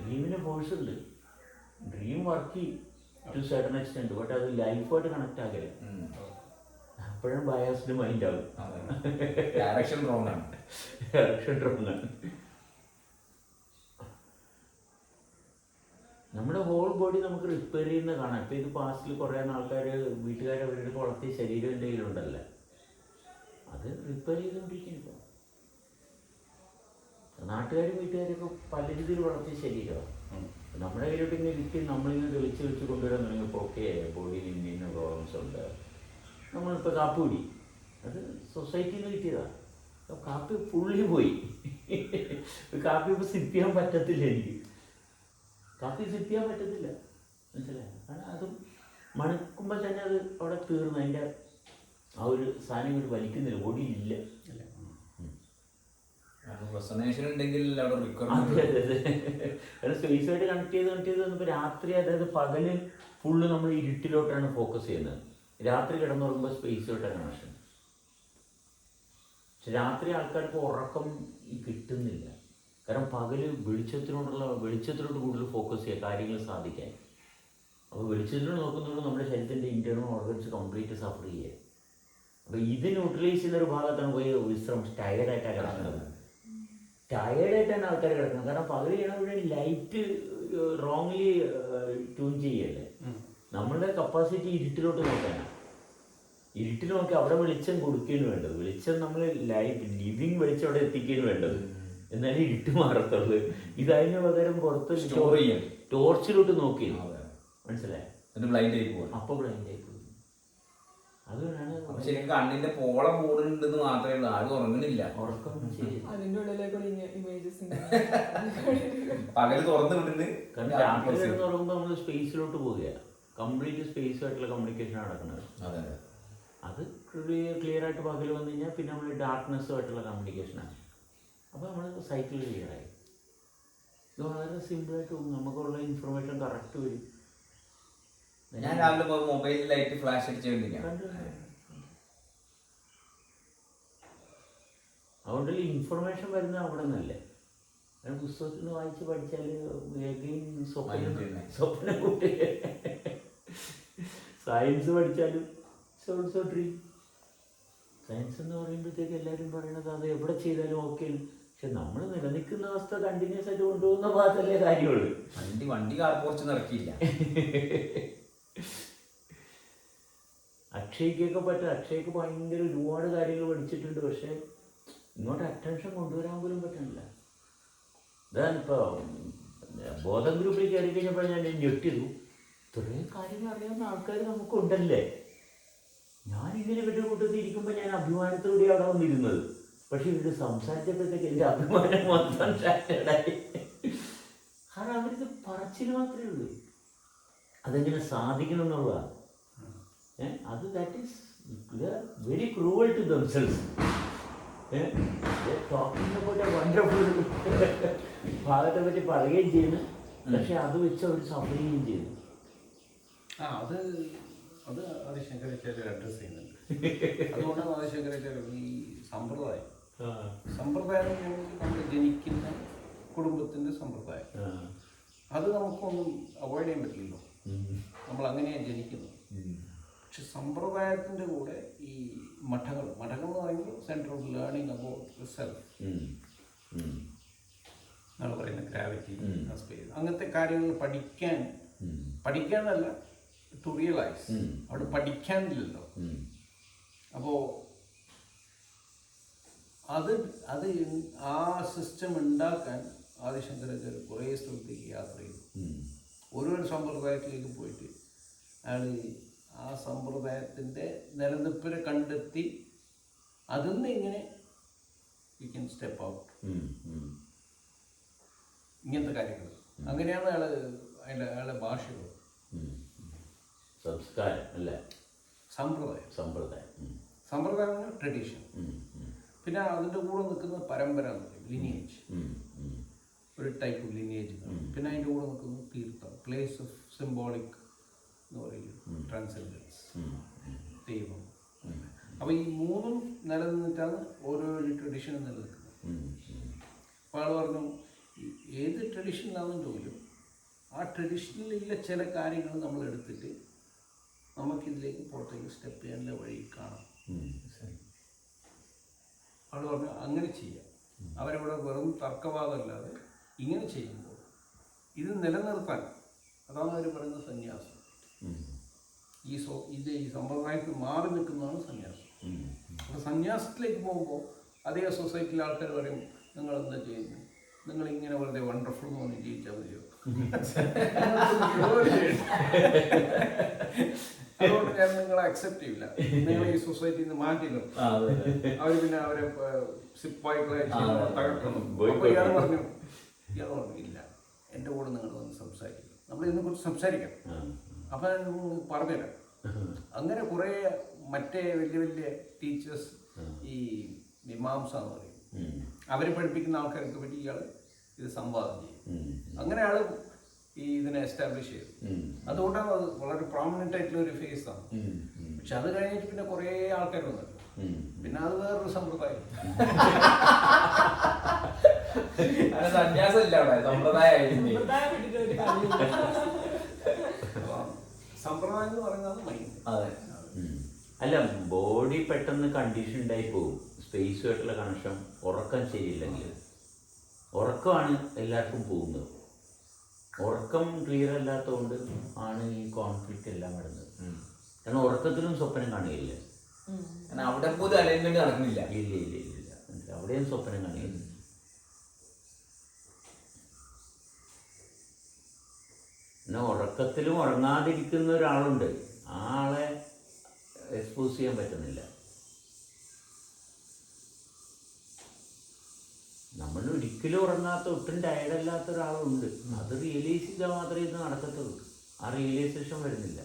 ഡ്രീമിന് ഫോഴ്സ് ഉണ്ട്. ഡ്രീം വർക്ക് ചെയ്യും ടു സർട്ടൺ എക്സ്റ്റെൻറ്റ്. ബട്ട് അത് ലൈഫായിട്ട് കണക്ട് ആകരുത്. അപ്പോഴും ബയാസ്ഡ് മൈൻഡ് ആകും. ഡയറക്ഷൻ റോങ് ആണ്. നമ്മുടെ ഹോൾ ബോഡി നമുക്ക് റിപ്പയർ ചെയ്യുന്ന കാണാം. ഇപ്പം ഇത് പാസ്റ്റിൽ കുറേ ആൾക്കാർ വീട്ടുകാർ അവരുടെ വളർത്തിയ ശരീരം എൻ്റെ കയ്യിലുണ്ടല്ലോ, അത് റിപ്പയർ ചെയ്തുകൊണ്ടിരിക്കുന്നു. ഇപ്പോൾ നാട്ടുകാരും വീട്ടുകാരൊക്കെ പല രീതിയിൽ വളർത്തിയ ശരീരമാണ്. നമ്മുടെ കയ്യിലോട്ട് ഇങ്ങനെ കിട്ടി നമ്മളിങ്ങനെ തെളിച്ച് കൊണ്ടുവരാൻ തുടങ്ങിയപ്പോൾ ഓക്കെ ബോഡിയിൽ ഇന്ന പ്രോബ്ലംസ് ഉണ്ട്. നമ്മളിപ്പോൾ കാപ്പി കുടി, അത് സൊസൈറ്റിയിൽ നിന്ന് കിട്ടിയതാണ്. കാപ്പി ഫുള്ളി പോയി. കാപ്പി ഇപ്പോൾ സിപ്പ് ചെയ്യാൻ പറ്റത്തില്ല. എനിക്ക് കാപ്പി സിപ്പ് ചെയ്യാൻ പറ്റത്തില്ല, മനസ്സിലായോ? കാരണം അതും മണക്കുമ്പോൾ തന്നെ അത് അവിടെ തീർന്നു. അതിൻ്റെ ആ ഒരു സാധനം ഇങ്ങോട്ട് വലിക്കുന്നില്ല, ബോഡിയിലില്ല. സ്പേസുമായിട്ട് കണക്ട് ചെയ്ത് വന്നപ്പോൾ രാത്രി, അതായത് പകല് ഫുള്ള് നമ്മൾ ഇരുട്ടിലോട്ടാണ് ഫോക്കസ് ചെയ്യുന്നത്. രാത്രി കിടന്നുറങ്ങുമ്പോൾ സ്പേസുമായിട്ടാണ് കണക്ഷൻ. പക്ഷെ രാത്രി ആൾക്കാർക്ക് ഉറക്കം കിട്ടുന്നില്ല. കാരണം പകല് വെളിച്ചത്തിലോട്ട് കൂടുതൽ ഫോക്കസ് ചെയ്യുക കാര്യങ്ങൾ സാധിക്കാൻ. അപ്പോൾ വെളിച്ചത്തിലോട്ട് നോക്കുന്നതോട് നമ്മുടെ ശരീരത്തിൻ്റെ ഇൻറ്റേർണൽ ഓർഗൻസ് കംപ്ലീറ്റ് സഫർ ചെയ്യുക. അപ്പോൾ ഇത് ന്യൂട്രലൈസ് ചെയ്യുന്ന ഒരു ഭാഗത്താണ് പോയി ടയർഡായിട്ടാണ് കിടക്കുന്നത്. ടയർഡായിട്ടാണ് ആൾക്കാർ കിടക്കുന്നത്. കാരണം പകൽ ചെയ്യണവിടെ ലൈറ്റ് റോങ്ലി ട്യൂൺ ചെയ്യല്ലേ. നമ്മളുടെ കപ്പാസിറ്റി ഇരുട്ടിലോട്ട് നോക്കാനാണ്. ഇരുട്ടിൽ നോക്കി അവിടെ വെളിച്ചം കൊടുക്കുകയാണ് വേണ്ടത്. വെളിച്ചം നമ്മൾ ലിവിങ് വെളിച്ചം അവിടെ എത്തിക്കുകയാണ് വേണ്ടത്. എന്നാലും ഇരുട്ട് മാറത്തുള്ളൂ. ഇതതിന് പകരം പുറത്ത് ടോർച്ചിലോട്ട് നോക്കി, മനസ്സിലായോ? അപ്പൊ ബ്ലൈൻഡ് ആയി പോകും. അതുകൊണ്ടാണ് ശരിക്കും കണ്ണിന്റെ പോളം കൂടുന്നുണ്ടെന്ന് മാത്രമേ ഉള്ളൂ, ആരും ഉറങ്ങണില്ല. ഉറക്കം അതിന്റെ ഉള്ളിലേക്ക് ഇമേജസ് പകല് തുറന്നു വിടുന്നത്. കാരണം രാത്രി കിടന്ന് ഉറങ്ങുമ്പോൾ നമ്മൾ സ്പേസിലോട്ട് പോവുക. കംപ്ലീറ്റ് സ്പേസുമായിട്ടുള്ള കമ്മ്യൂണിക്കേഷൻ നടക്കുന്നത്. അതെ അതെ. അത് ക്ലിയർ ആയിട്ട് പകൽ വന്നു കഴിഞ്ഞാൽ പിന്നെ നമ്മൾ ഡാർക്ക്നെസ്സുമായിട്ടുള്ള കമ്മ്യൂണിക്കേഷനാണ്. അപ്പോൾ നമ്മൾ സൈക്കിൾ ക്ലിയറായി. ഇത് വളരെ സിമ്പിളായിട്ട് പോകും. നമുക്കുള്ള ഇൻഫർമേഷൻ കറക്റ്റ് വരും. ഞാൻ രാവിലെ മൊബൈലിൽ ലൈറ്റ് ഫ്ലാഷ് അടിച്ചുകൊണ്ടിരിക്കുകയാണ്. അതുകൊണ്ട് ഇൻഫർമേഷൻ വരുന്നത് അവിടെ നിന്നല്ലേ. പുസ്തകത്തിൽ നിന്ന് വായിച്ച് പഠിച്ചാൽ സ്വപ്നം കൂട്ടി സയൻസ് പഠിച്ചാലും ഓൾസോ ഡ്രീം. സയൻസ് എന്ന് പറയുമ്പോഴത്തേക്ക് എല്ലാവരും പറയണത് അത് എവിടെ ചെയ്താലും ഓക്കെ. പക്ഷെ നമ്മൾ നിലനിൽക്കുന്ന അവസ്ഥ കണ്ടിന്യൂസ് ആയിട്ട് കൊണ്ടുപോകുന്ന ഭാഗത്തല്ലേ കാര്യമുള്ളൂ. വണ്ടി കാർ പോർച്ച് നിറക്കിയില്ല. അക്ഷയ്ക്കൊക്കെ പറ്റും. അക്ഷയ്ക്ക് ഭയങ്കര ഒരുപാട് കാര്യങ്ങൾ പഠിച്ചിട്ടുണ്ട്. പക്ഷെ ഇങ്ങോട്ട് അറ്റൻഷൻ കൊണ്ടുവരാൻ പോലും പറ്റുന്നില്ല. ഇതാണിപ്പോൾ ബോധം ഗ്രൂപ്പിൽ കയറി കഴിഞ്ഞപ്പോൾ ഞാൻ ഞെട്ടിയതു. ഇത്രയും കാര്യങ്ങൾ അറിയാവുന്ന ആൾക്കാർ നമുക്കുണ്ടല്ലേ. ഞാനിങ്ങനെ ഇവരുടെ കൂട്ടത്തിൽ ഇരിക്കുമ്പോൾ ഞാൻ അഭിമാനത്തോടെ അവിടെ വന്നിരുന്നത്. പക്ഷെ ഇവർ സംസാരിച്ചപ്പോഴത്തേക്ക് എൻ്റെ അഭിമാനം മൊത്തം ഷാറ്റേഡായി. കാരണം അവർക്ക് പറച്ചിൽ മാത്രമേ ഉള്ളൂ. അതെങ്ങനെ സാധിക്കണം എന്നുള്ളതാണ്. അത് that is very cruel to damsels. Talking about a wonderful ഭാഗത്തെ പറ്റി പറയുകയും ചെയ്യുന്നു. പക്ഷെ അത് വെച്ച് അവർ സഫർ ചെയ്യുകയും ചെയ്യുന്നു. അത് ആദിശങ്കരാചാര്യ അഡ്രസ് ചെയ്യുന്നുണ്ട്. അതുകൊണ്ടാണ് ആദിശങ്കരാചാര്യ ഈ സമ്പ്രദായം നമ്മൾ ജനിക്കുന്ന കുടുംബത്തിൻ്റെ സമ്പ്രദായം അത് നമുക്കൊന്നും അവോയ്ഡ് ചെയ്യാൻ പറ്റില്ലല്ലോ. നമ്മൾ അങ്ങനെയാണ് ജനിക്കുന്നത്. പക്ഷെ സമ്പ്രദായത്തിൻ്റെ കൂടെ ഈ മഠങ്ങൾ എന്ന് പറയുമ്പോൾ centre of learning about self എന്നാണ് പറയുന്നത്. ഗ്രാവിറ്റി, സ്പേസ്, അങ്ങനത്തെ കാര്യങ്ങൾ പഠിക്കാനല്ല ടു റിയലൈസ്. അവിടെ പഠിക്കാനില്ലല്ലോ. അപ്പോൾ അത് ആ സിസ്റ്റം ഉണ്ടാക്കാൻ ആദിശങ്കരാചാര്യ കുറേ സ്ഥലത്തേക്ക് യാത്ര ചെയ്തു. ഓരോ സമ്പ്രദായത്തിലേക്ക് പോയിട്ട് അയാൾ ആ സമ്പ്രദായത്തിൻ്റെ നിലനിൽപ്പിനെ കണ്ടെത്തി അതിൽ നിന്ന് ഇങ്ങനെ യു ക്യാൻ സ്റ്റെപ്പ് ഔട്ട്. ഇങ്ങനത്തെ കാര്യങ്ങൾ അങ്ങനെയാണ് അയാളുടെ ഭാഷകൾ. സംസ്കാരം അല്ലേ. സമ്പ്രദായം ട്രഡീഷൻ. പിന്നെ അതിൻ്റെ കൂടെ നിൽക്കുന്ന പരമ്പര എന്ന് പറയും, ലിനിയേജ്. ഒരു ടൈപ്പ് ഓഫ് ലിനിയേജ്. പിന്നെ അതിൻ്റെ കൂടെ നിൽക്കുന്നത് തീർത്ഥം, പ്ലേസ് ഓഫ് സിംബോളിക് എന്ന് പറയും, ട്രാൻസെൻഡൻസ്, ദൈവം. അപ്പോൾ ഈ മൂന്നും നിലനിന്നിട്ടാണ് ഓരോ ട്രഡീഷനും നിലനിൽക്കുന്നത്. അപ്പോൾ ആൾ പറഞ്ഞു ഏത് ട്രഡീഷനിലാണെന്നുണ്ടെങ്കിലും ആ ട്രഡീഷനിലുള്ള ചില കാര്യങ്ങൾ നമ്മൾ എടുത്തിട്ട് നമുക്കിതിലേക്ക് പുറത്തേക്ക് സ്റ്റെപ്പ് ചെയ്യാനുള്ള വഴി കാണാം. ആൾ പറഞ്ഞു അങ്ങനെ ചെയ്യാം. അവരവിടെ വെറും തർക്കവാദമല്ലാതെ ഇങ്ങനെ ചെയ്യുമ്പോൾ ഇത് നിലനിർത്താൻ, അതാണ് അവർ പറയുന്നത് സന്യാസം. ഈ സമ്പ്രദായത്തിൽ മാറി നിൽക്കുന്നതാണ് സന്യാസം. അപ്പോൾ സന്യാസത്തിലേക്ക് പോകുമ്പോൾ അതേ സൊസൈറ്റിയിലെ ആൾക്കാർ പറയും നിങ്ങൾ എന്താ ചെയ്യുന്നത്, നിങ്ങൾ ഇങ്ങനെ വെറുതെ വണ്ടർഫുൾ എന്ന് പറഞ്ഞ് ജീവിച്ചാൽ മതിയോ, അതുകൊണ്ട് ഞാൻ നിങ്ങളെ അക്സെപ്റ്റ് ചെയ്യില്ല, നിങ്ങൾ ഈ സൊസൈറ്റിയിൽ നിന്ന് മാറ്റി നിർത്തും. അവർ പിന്നെ അവരെ സിപ്പായികളെ തകർക്കണം. അപ്പോൾ ഇയാൾ പറഞ്ഞു ഇല്ല, എൻ്റെ കൂടെ നിങ്ങൾ വന്ന് സംസാരിക്കും, നമ്മൾ ഇതിനെക്കുറിച്ച് സംസാരിക്കാം, അപ്പം ഞാൻ പറഞ്ഞുതരാം. അങ്ങനെ കുറേ മറ്റേ വലിയ വലിയ ടീച്ചേഴ്സ്, ഈ മീമാംസ എന്ന് പറയും, അവരെ പഠിപ്പിക്കുന്ന ആൾക്കാർക്ക് പറ്റി ഇയാൾ ഇത് സംവാദം ചെയ്യും. അങ്ങനെ ആൾ ഈ ഇതിനെ എസ്റ്റാബ്ലിഷ് ചെയ്തു. അതുകൊണ്ടാണ് അത് വളരെ പ്രോമിനൻ്റ് ആയിട്ടുള്ള ഒരു ഫേസാണ്. പക്ഷെ അത് കഴിഞ്ഞിട്ട് പിന്നെ കുറേ ആൾക്കാർ വന്നല്ലോ, പിന്നെ അത് വേറൊരു സമ്പ്രദായം. സമ്പ്രദായം എന്ന് പറയുന്നത് മൈൻഡ്. അല്ല, ബോഡി പെട്ടെന്ന് കണ്ടീഷൻ ഉണ്ടായി പോകും. സ്പേസുമായിട്ടുള്ള കണക്ഷൻ, ഉറക്കം ശരിയില്ലെങ്കിൽ. ഉറക്കമാണ് എല്ലാവർക്കും പോകുന്നത്. ഉറക്കം ക്ലിയർ അല്ലാത്തതുകൊണ്ട് ആണ് ഈ കോൺഫ്ലിക്റ്റ് എല്ലാം വരുന്നത്. കാരണം ഉറക്കത്തിലും സ്വപ്നം കാണുകയില്ല, അവിടെ പോലും അലൈൻമെന്റ് നടക്കുന്നില്ല. ഇല്ല, അവിടെയും സ്വപ്നം കാണുകയില്ല. പിന്നെ ഉറക്കത്തിലും ഉറങ്ങാതിരിക്കുന്ന ഒരാളുണ്ട്, ആ ആളെ എക്സ്പോസ് ചെയ്യാൻ പറ്റുന്നില്ല. നമ്മൾ ഒരിക്കലും ഉറങ്ങാത്ത, ഒട്ടും ടയർഡല്ലാത്ത ഒരാളുണ്ട്, അത് റിയലൈസ് ചെയ്താൽ മാത്രമേ ഇത് നടക്കത്തുള്ളൂ. ആ റിയലൈസേഷൻ വരുന്നില്ല,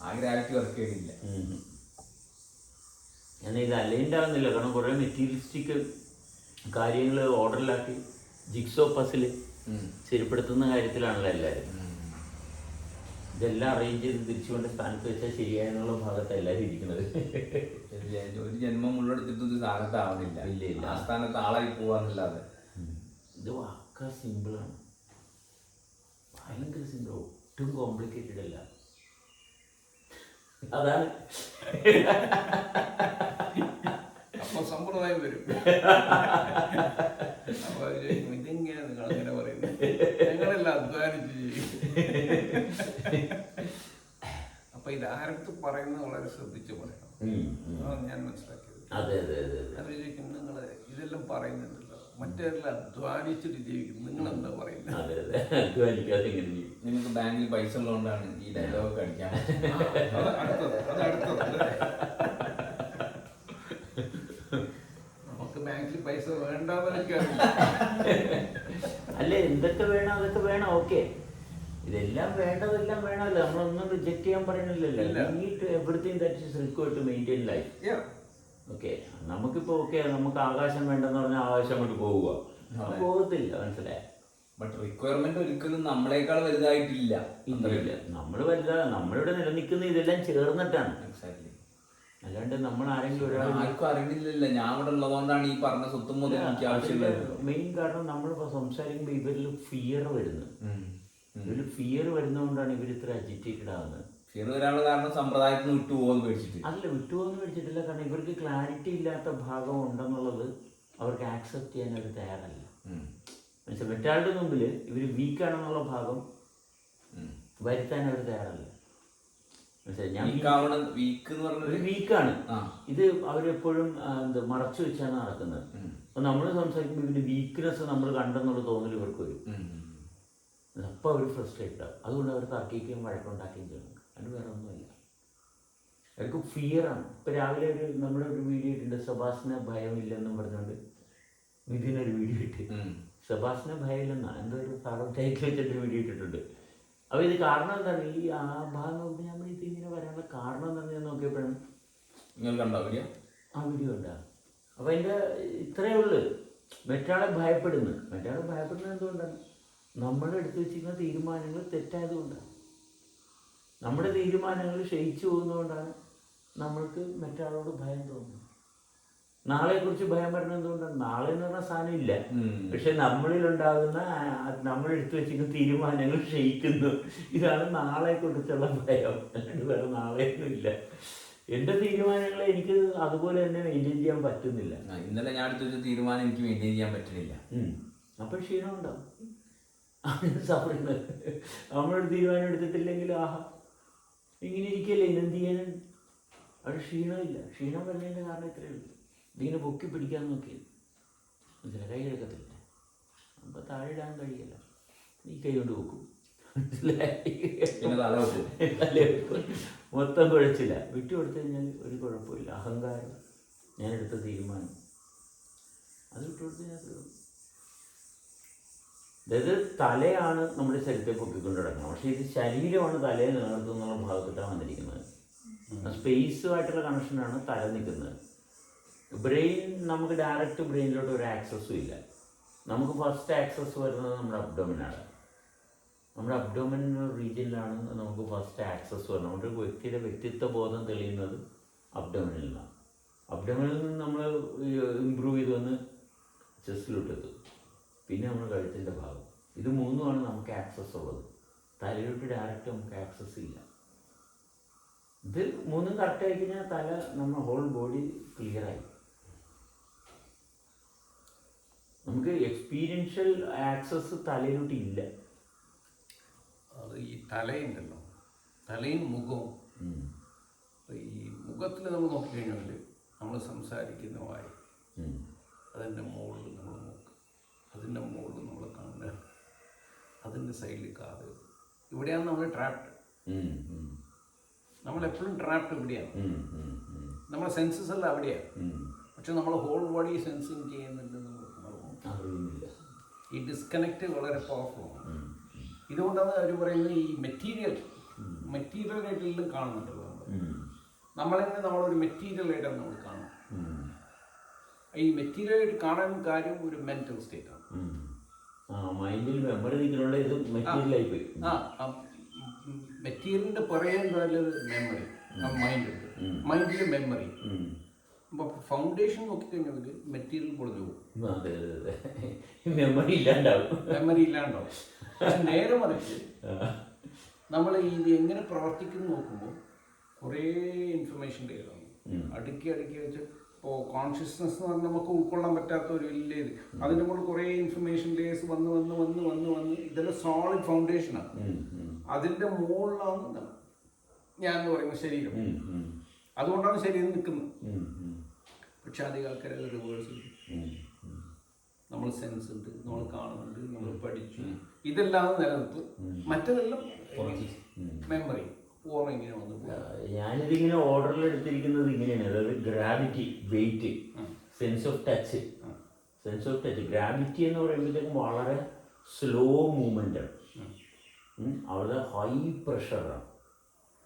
ആ ഗ്രാവിറ്റി വർക്ക് ചെയ്തില്ല. എന്നാൽ ഇത് അലൈൻഡ് ആകുന്നില്ല. കാരണം കുറേ മെറ്റീരിയലിസ്റ്റിക് കാര്യങ്ങൾ ഓർഡറിലാക്കി ജിക്സോ പസിൽ ശരിപ്പെടുത്തുന്ന കാര്യത്തിലാണല്ലോ എല്ലാവരും. ഇതെല്ലാം അറേഞ്ച് ചെയ്ത് തിരിച്ചുകൊണ്ട് സ്ഥാനത്ത് വെച്ചാൽ ശരിയായെന്നുള്ള ഭാഗത്താണ് എല്ലാവരും ഇരിക്കുന്നത്. ഒരു ജന്മം മുള്ളെടുത്തിട്ട് ഇത് സ്ഥാനത്താവുന്നില്ല. ഇല്ല. ആ സ്ഥാനത്ത് ആളായി പോവാന്നല്ലാതെ. ഇത് വാക്ക സിമ്പിളാണ്, ഭയങ്കര സിമ്പിൾ, ഒട്ടും കോംപ്ലിക്കേറ്റഡ് അല്ല. അതാണ് അപ്പോൾ സമ്പ്രദായം വരും. അപ്പോൾ ഇതെങ്ങനെ നിങ്ങൾ അങ്ങനെ പറയുന്നത്, ഞങ്ങളെല്ലാം അധ്വാനിച്ച് ചെയ്യും. അപ്പൊ ഇത് ആരടുത്ത് പറയുന്നത് വളരെ ശ്രദ്ധിച്ച് പറയണം. അതാണ് ഞാൻ മനസ്സിലാക്കിയത്. അതെ അതെ അതെ അതെ. അത് ചോദിക്കും, നിങ്ങൾ ഇതെല്ലാം പറയുന്നുണ്ടല്ലോ, മറ്റേതെല്ലാം അധ്വാനിച്ചിട്ട് ജീവിക്കും, നിങ്ങൾ എന്താ പറയുന്നത്? അതെ അതെ, അധ്വാനിക്കാതെ ഇങ്ങനെ ചെയ്യും. നിങ്ങൾക്ക് ബാങ്കിൽ പൈസ ഉള്ളതുകൊണ്ടാണ് ഈ ഡയലോഗ് അടിക്കാൻ. നമുക്ക് ബാങ്കിൽ പൈസ വേണ്ടെന്നൊക്കെ അല്ല, എന്തൊക്കെ വേണം അതൊക്കെ വേണം, ഓക്കെ. ഇതെല്ലാം വേണ്ടതെല്ലാം വേണമല്ലോ, നമ്മളൊന്നും റിജക്ട് ചെയ്യാൻ പറയുന്നില്ലല്ലോ. Everything that is required to maintain life. Okay, നമുക്കിപ്പോൾ ഓക്കെ, നമുക്ക് ആകാശം വേണ്ടെന്ന് പറഞ്ഞാൽ ആകാശം അങ്ങോട്ട് പോവുക, പോകത്തില്ല, മനസ്സിലായ. ബട്ട് റിക്വയർമെന്റ് ഒരിക്കലും നമ്മളെക്കാൾ വലുതായിട്ടില്ല. ഇല്ല, നമ്മൾ വലുതാണ്, നമ്മളിവിടെ നിലനിൽക്കുന്ന ഇതെല്ലാം ചേർന്നിട്ടാണ്. എക്സാക്ട്ലി. അല്ലാണ്ട് നമ്മൾ ആരെങ്കിലും ഒരാൾ ആർക്കും അറിയുന്നില്ലല്ലോ, ഞാൻ ഇവിടെ ഉള്ളതുകൊണ്ടാണ് ഈ പറഞ്ഞ സ്വത്തും മുതൽ എനിക്ക് ആവശ്യമുള്ളത്. മെയിൻ കാരണം നമ്മളിപ്പോൾ സംസാരിക്കുമ്പോൾ ഇവരിൽ ഫിയർ വരുന്നു. ഇവര് ഫിയർ വരുന്നതുകൊണ്ടാണ് ഇവർ ഇത്ര അജിറ്റേറ്റഡ് ആകുന്നത്. ഫിയർ വരാനുള്ള കാരണം സമ്പ്രദായത്തിൽ നിന്ന് വിട്ടുപോകുമെന്ന് പേടിച്ചിട്ട്. അല്ല, വിട്ടുപോകുന്ന പേടിച്ചിട്ടില്ല. കാരണം ഇവർക്ക് ക്ലാരിറ്റി ഇല്ലാത്ത ഭാഗം ഉണ്ടെന്നുള്ളത് അവർക്ക് ആക്സെപ്റ്റ് ചെയ്യാൻ അവർ തയ്യാറല്ല. മനസ്സിലായി, മറ്റാളുടെ മുമ്പിൽ ഇവർ വീക്കാണെന്നുള്ള ഭാഗം വരുത്താൻ അവർ തയ്യാറല്ല. മനസ്സിലായി, ഞാൻ ഒരു വീക്കാണ്. ഇത് അവരെപ്പോഴും മറച്ചു വെച്ചാണ് നടക്കുന്നത്. അപ്പം നമ്മൾ സംസാരിക്കുമ്പോൾ ഇവരുടെ വീക്ക്നെസ് നമ്മൾ കണ്ടെന്നുള്ള തോന്നൽ ഇവർക്ക് വരും. അപ്പോൾ അവർ ഫ്രസ്ട്രേറ്റഡ് ആവും. അതുകൊണ്ട് അവർ തർക്കിക്കുകയും വഴക്കുണ്ടാക്കുകയും ചെയ്യണം. അത് വേറെ ഒന്നുമില്ല, അവർക്ക് ഫിയറാണ്. ഇപ്പം രാവിലെ നമ്മുടെ ഒരു വീഡിയോ ഇട്ടുണ്ട്, സെബാസ്റ്റിന് ഭയമില്ലെന്നും പറഞ്ഞുകൊണ്ട് ഇതിനൊരു വീഡിയോ ഇട്ട്. സെബാസ്റ്റിന് ഭയമില്ലെന്നാണ് എന്തോ ഒരു ടൈറ്റിൽ വെച്ചിട്ട് വീഡിയോ ഇട്ടിട്ടുണ്ട്. അപ്പോൾ ഇത് കാരണം എന്താണ്, ഈ ആ ഭാഗം നോക്കി നമ്മൾ ഇത് ഇങ്ങനെ വരാനുള്ള കാരണം എന്താണെന്ന് ഞാൻ നോക്കിയപ്പോഴാണ് നിങ്ങൾ കണ്ടോ വീഡിയോ? ആ വീഡിയോ ഉണ്ടാകും. അപ്പോൾ അതിൻ്റെ ഇത്രയേ ഉള്ളൂ. മറ്റാളെ ഭയപ്പെടുന്നത് എന്തുകൊണ്ടാണ്? നമ്മുടെ എടുത്ത് വെച്ചിരിക്കുന്ന തീരുമാനങ്ങൾ തെറ്റായതുകൊണ്ടാണ്. നമ്മുടെ തീരുമാനങ്ങൾ ക്ഷയിച്ചു പോകുന്നതുകൊണ്ടാണ് നമ്മൾക്ക് മറ്റാളോട് ഭയം തോന്നുന്നത്. നാളെക്കുറിച്ച് ഭയം വരുന്നത് എന്തുകൊണ്ടാണ്? നാളെ എന്ന് പറഞ്ഞ സാധനം ഇല്ല, പക്ഷെ നമ്മളിലുണ്ടാകുന്ന നമ്മളെടുത്ത് വെച്ചിരിക്കുന്ന തീരുമാനങ്ങൾ ക്ഷയിക്കുന്നു. ഇതാണ് നാളെക്കുറിച്ചുള്ള ഭയം. വേറെ നാളെയൊന്നും ഇല്ല. എൻ്റെ തീരുമാനങ്ങളെ എനിക്ക് അതുപോലെ തന്നെ മെയിൻറ്റെയിൻ ചെയ്യാൻ പറ്റുന്നില്ല. ഇന്നലെ ഞാൻ എടുത്ത തീരുമാനം എനിക്ക് മെയിൻറ്റെയിൻ ചെയ്യാൻ പറ്റുന്നില്ല. അപ്പോൾ ക്ഷീണം ഉണ്ടാവും. സഫറിങ്. നമ്മളൊരു തീരുമാനം എടുത്തിട്ടില്ലെങ്കിൽ ഇങ്ങനെ ഇരിക്കല്ലേ, ഇതെന്ത് ചെയ്യാനും. അവിടെ ക്ഷീണമില്ല. ക്ഷീണം വരുന്നതിൻ്റെ കാരണം ഇത്രയേ ഉള്ളൂ. ഇതിങ്ങനെ പൊക്കി പിടിക്കാൻ നോക്കി മനസ്സിലായി, കൈ എടുക്കത്തില്ല. അപ്പോൾ താഴെ ഇടാൻ കഴിയില്ല, ഈ കൈ കൊണ്ട് വെക്കും. മൊത്തം കുഴച്ചില്ല. വിട്ടു കൊടുത്തു കഴിഞ്ഞാൽ ഒരു കുഴപ്പമില്ല. അഹങ്കാരം, ഞാനെടുത്ത തീരുമാനം, അത് വിട്ടു കൊടുത്തു കഴിഞ്ഞാൽ. അതായത് തലയാണ് നമ്മുടെ ശരീരത്തെ പൊക്കിക്കൊണ്ട് കിടക്കുന്നത്, പക്ഷേ ഇത് ശരീരമാണ് തലയെ നിലനിർത്തുന്നുള്ള ഭാഗത്തിട്ടാണ് വന്നിരിക്കുന്നത്. സ്പേസുമായിട്ടുള്ള കണക്ഷനാണ് തല നിൽക്കുന്നത്. ബ്രെയിൻ, നമുക്ക് ഡയറക്റ്റ് ബ്രെയിനിലോട്ട് ഒരു ആക്സസ്സും ഇല്ല. നമുക്ക് ഫസ്റ്റ് ആക്സസ് വരുന്നത് നമ്മുടെ അബ്ഡോമിനാണ്. നമ്മുടെ അബ്ഡോമിൻ റീജിയനിലാണ് നമുക്ക് ഫസ്റ്റ് ആക്സസ് വരുന്നത്. നമ്മുടെ ഒരു വ്യക്തിയുടെ വ്യക്തിത്വ ബോധം തെളിയുന്നത് അബ്ഡോമിനിൽ നിന്നാണ്. അബ്ഡോമിനിൽ നിന്ന് നമ്മൾ ഇമ്പ്രൂവ് ചെയ്ത് വന്ന് ചെസ്റ്റിലോട്ടെത്തും, പിന്നെ നമ്മൾ കഴുത്തിൻ്റെ ഭാഗം. ഇത് മൂന്നുമാണ് നമുക്ക് ആക്സസ് ഉള്ളത്. തലയിലോട്ട് ഡയറക്റ്റ് നമുക്ക് ആക്സസ് ഇല്ല. ഇത് മൂന്നും കറക്റ്റ് ആയി കഴിഞ്ഞാൽ തല, നമ്മുടെ ഹോൾ ബോഡി ക്ലിയറായി. നമുക്ക് എക്സ്പീരിയൻഷ്യൽ ആക്സസ് തലയിലോട്ട് ഇല്ല. അത് ഈ തലയുണ്ടല്ലോ, തലയും മുഖവും. ഈ മുഖത്തിൽ നമ്മൾ നോക്കിക്കഴിഞ്ഞാൽ നമ്മൾ സംസാരിക്കുന്ന വായി, അതിൻ്റെ മുകളിൽ നമ്മൾ നോക്കുക, അതിൻ്റെ മുകളിൽ നമ്മൾ കാണുക, അതിൻ്റെ സൈഡിൽ കാത്. ഇവിടെയാണ് നമ്മൾ ട്രാപ്ഡ്. നമ്മളെപ്പോഴും ട്രാപ്ഡ് ഇവിടെയാണ്. നമ്മുടെ സെൻസസ് എല്ലാം അവിടെയാണ്. പക്ഷെ നമ്മൾ ഹോൾ ബോഡി സെൻസിങ് ചെയ്യുന്നുണ്ട്. നമ്മൾ ഈ ഡിസ്കണക്റ്റ് വളരെ പവർഫുള്ളാണ്. ഇതുകൊണ്ടാണ് അവർ പറയുന്നത് ഈ മെറ്റീരിയലായിട്ടെല്ലാം കാണുന്നുണ്ടല്ലോ നമ്മളെ നമ്മളൊരു മെറ്റീരിയലായിട്ടാണ് നമ്മൾ കാണുന്നത്. ഈ മെറ്റീരിയലായിട്ട് കാണാൻ കാര്യം ഒരു മെന്റൽ സ്റ്റേറ്റ് ആണ്. മൈൻഡിൽ മെമ്മറി നിൽക്കുന്നുണ്ട്, ഇത് മെറ്റീരിയലായി പോയി. മെറ്റീരിയലിന്റെ പറയാൻ മെമ്മറി, മൈൻഡുണ്ട്, മൈൻഡിൽ മെമ്മറി. അപ്പോൾ ഫൗണ്ടേഷൻ നോക്കിക്കഴിഞ്ഞാൽ മെറ്റീരിയൽ പൊളിഞ്ഞു പോകും, മെമ്മറി ഇല്ലാണ്ടാവും. പക്ഷെ നേരെ മറിച്ച് നമ്മൾ ഇത് എങ്ങനെ പ്രവർത്തിക്കുന്നു നോക്കുമ്പോൾ കുറേ ഇൻഫർമേഷൻ ലെയറാണ് അടുക്കി വെച്ച്. ഇപ്പോൾ കോൺഷ്യസ്നെസ് എന്ന് പറഞ്ഞാൽ നമുക്ക് ഉൾക്കൊള്ളാൻ പറ്റാത്ത ഒരു വലിയ ഇത്, അതിൻ്റെ കൂടെ കുറേ ഇൻഫർമേഷൻ ലേയേഴ്സ് വന്ന് ഇതെല്ലാം സോളിഡ് ഫൗണ്ടേഷനാണ്. അതിൻ്റെ മുകളിലാണ് ഞാൻ എന്ന് പറയുന്ന ശരീരം. അതുകൊണ്ടാണ് ശരീരം നിൽക്കുന്നത്. പക്ഷെ അധികം ആൾക്കാരെ റിവേഴ്സ് നമ്മൾ സെൻസ് ഉണ്ട്, നമ്മൾ കാണുന്നുണ്ട്, നമ്മൾ പഠിച്ചു, ഇതെല്ലാം നിലനിർത്തും. മറ്റതെല്ലാം മെമ്മറി ഓർമ്മ ഇങ്ങനെ വന്നു. ഞാനിതിങ്ങനെ ഓർഡറിൽ എടുത്തിരിക്കുന്നത് ഇങ്ങനെയാണ്. അതായത് gravity, weight, sense of touch. Gravity എന്ന് പറയുമ്പോഴത്തേക്കും വളരെ സ്ലോ മൂവ്മെൻ്റാണ്, അവിടെ ഹൈ പ്രഷറാണ്.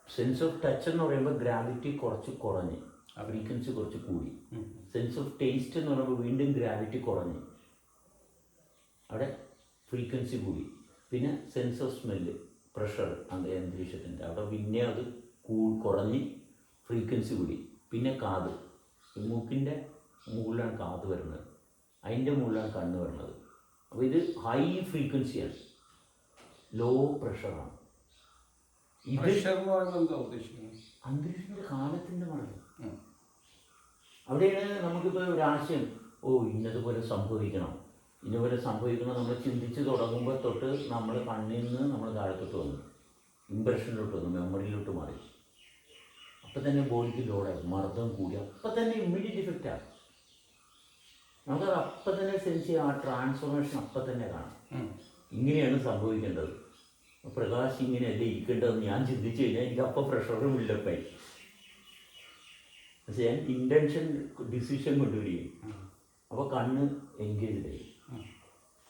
സെൻസ് ഓഫ് ടച്ച് എന്ന് പറയുമ്പോൾ ഗ്രാവിറ്റി കുറച്ച് കുറഞ്ഞ്, ഫ്രീക്വൻസി കുറച്ച് കൂടി. സെൻസ് ഓഫ് ടേസ്റ്റ് എന്ന് പറയുമ്പോൾ വീണ്ടും ഗ്രാവിറ്റി കുറഞ്ഞ്, അവിടെ ഫ്രീക്വൻസി കൂടി. പിന്നെ സെൻസ് ഓഫ് സ്മെല്ല്, പ്രഷർ അന്തരീക്ഷത്തിൻ്റെ അവിടെ പിന്നെ അത് കുറഞ്ഞ് ഫ്രീക്വൻസി കൂടി. പിന്നെ കാത്, മൂക്കിൻ്റെ മുകളിലാണ് കാത് വരുന്നത്, അതിൻ്റെ മുകളിലാണ് കണ്ണ് വരുന്നത്. അപ്പോൾ ഇത് ഹൈ ഫ്രീക്വൻസിയാണ്, ലോ പ്രഷറാണ്. അന്തരീക്ഷത്തിൻ്റെ കാലത്തിൻ്റെ മറവ്. അവിടെയാണ് നമുക്കിപ്പോൾ ഒരാശയം, ഇന്നതുപോലെ സംഭവിക്കണം നമ്മൾ ചിന്തിച്ച് തുടങ്ങുമ്പോൾ തൊട്ട് നമ്മൾ കണ്ണിൽ നിന്ന് നമ്മൾ താഴത്തോട്ട് വന്നു, ഇംപ്രഷനിലോട്ട് വന്നു, മെമ്മറിയിലോട്ട് മാറി. അപ്പം തന്നെ ബോഡിക്ക് ലോഡായി, മർദ്ദം കൂടി, അപ്പം തന്നെ ഇമ്മീഡിയറ്റ് ഇഫക്റ്റാണ്. നമുക്കത് അപ്പം തന്നെ സെൻസ് ചെയ്യാം, ആ ട്രാൻസ്ഫോർമേഷൻ അപ്പം തന്നെ കാണാം. ഇങ്ങനെയാണ് സംഭവിക്കേണ്ടത്. പ്രകാശ് ഇങ്ങനെയല്ല ഇരിക്കേണ്ടതെന്ന് ഞാൻ ചിന്തിച്ചു കഴിഞ്ഞാൽ എനിക്ക് അപ്പം പ്രഷറും ബിൽഡപ്പായി. പക്ഷേ ഞാൻ ഇൻറ്റൻഷൻ ഡിസിഷൻ കൊണ്ടുവരികയും അപ്പോൾ കണ്ണ് എൻഗേജ്ഡായി,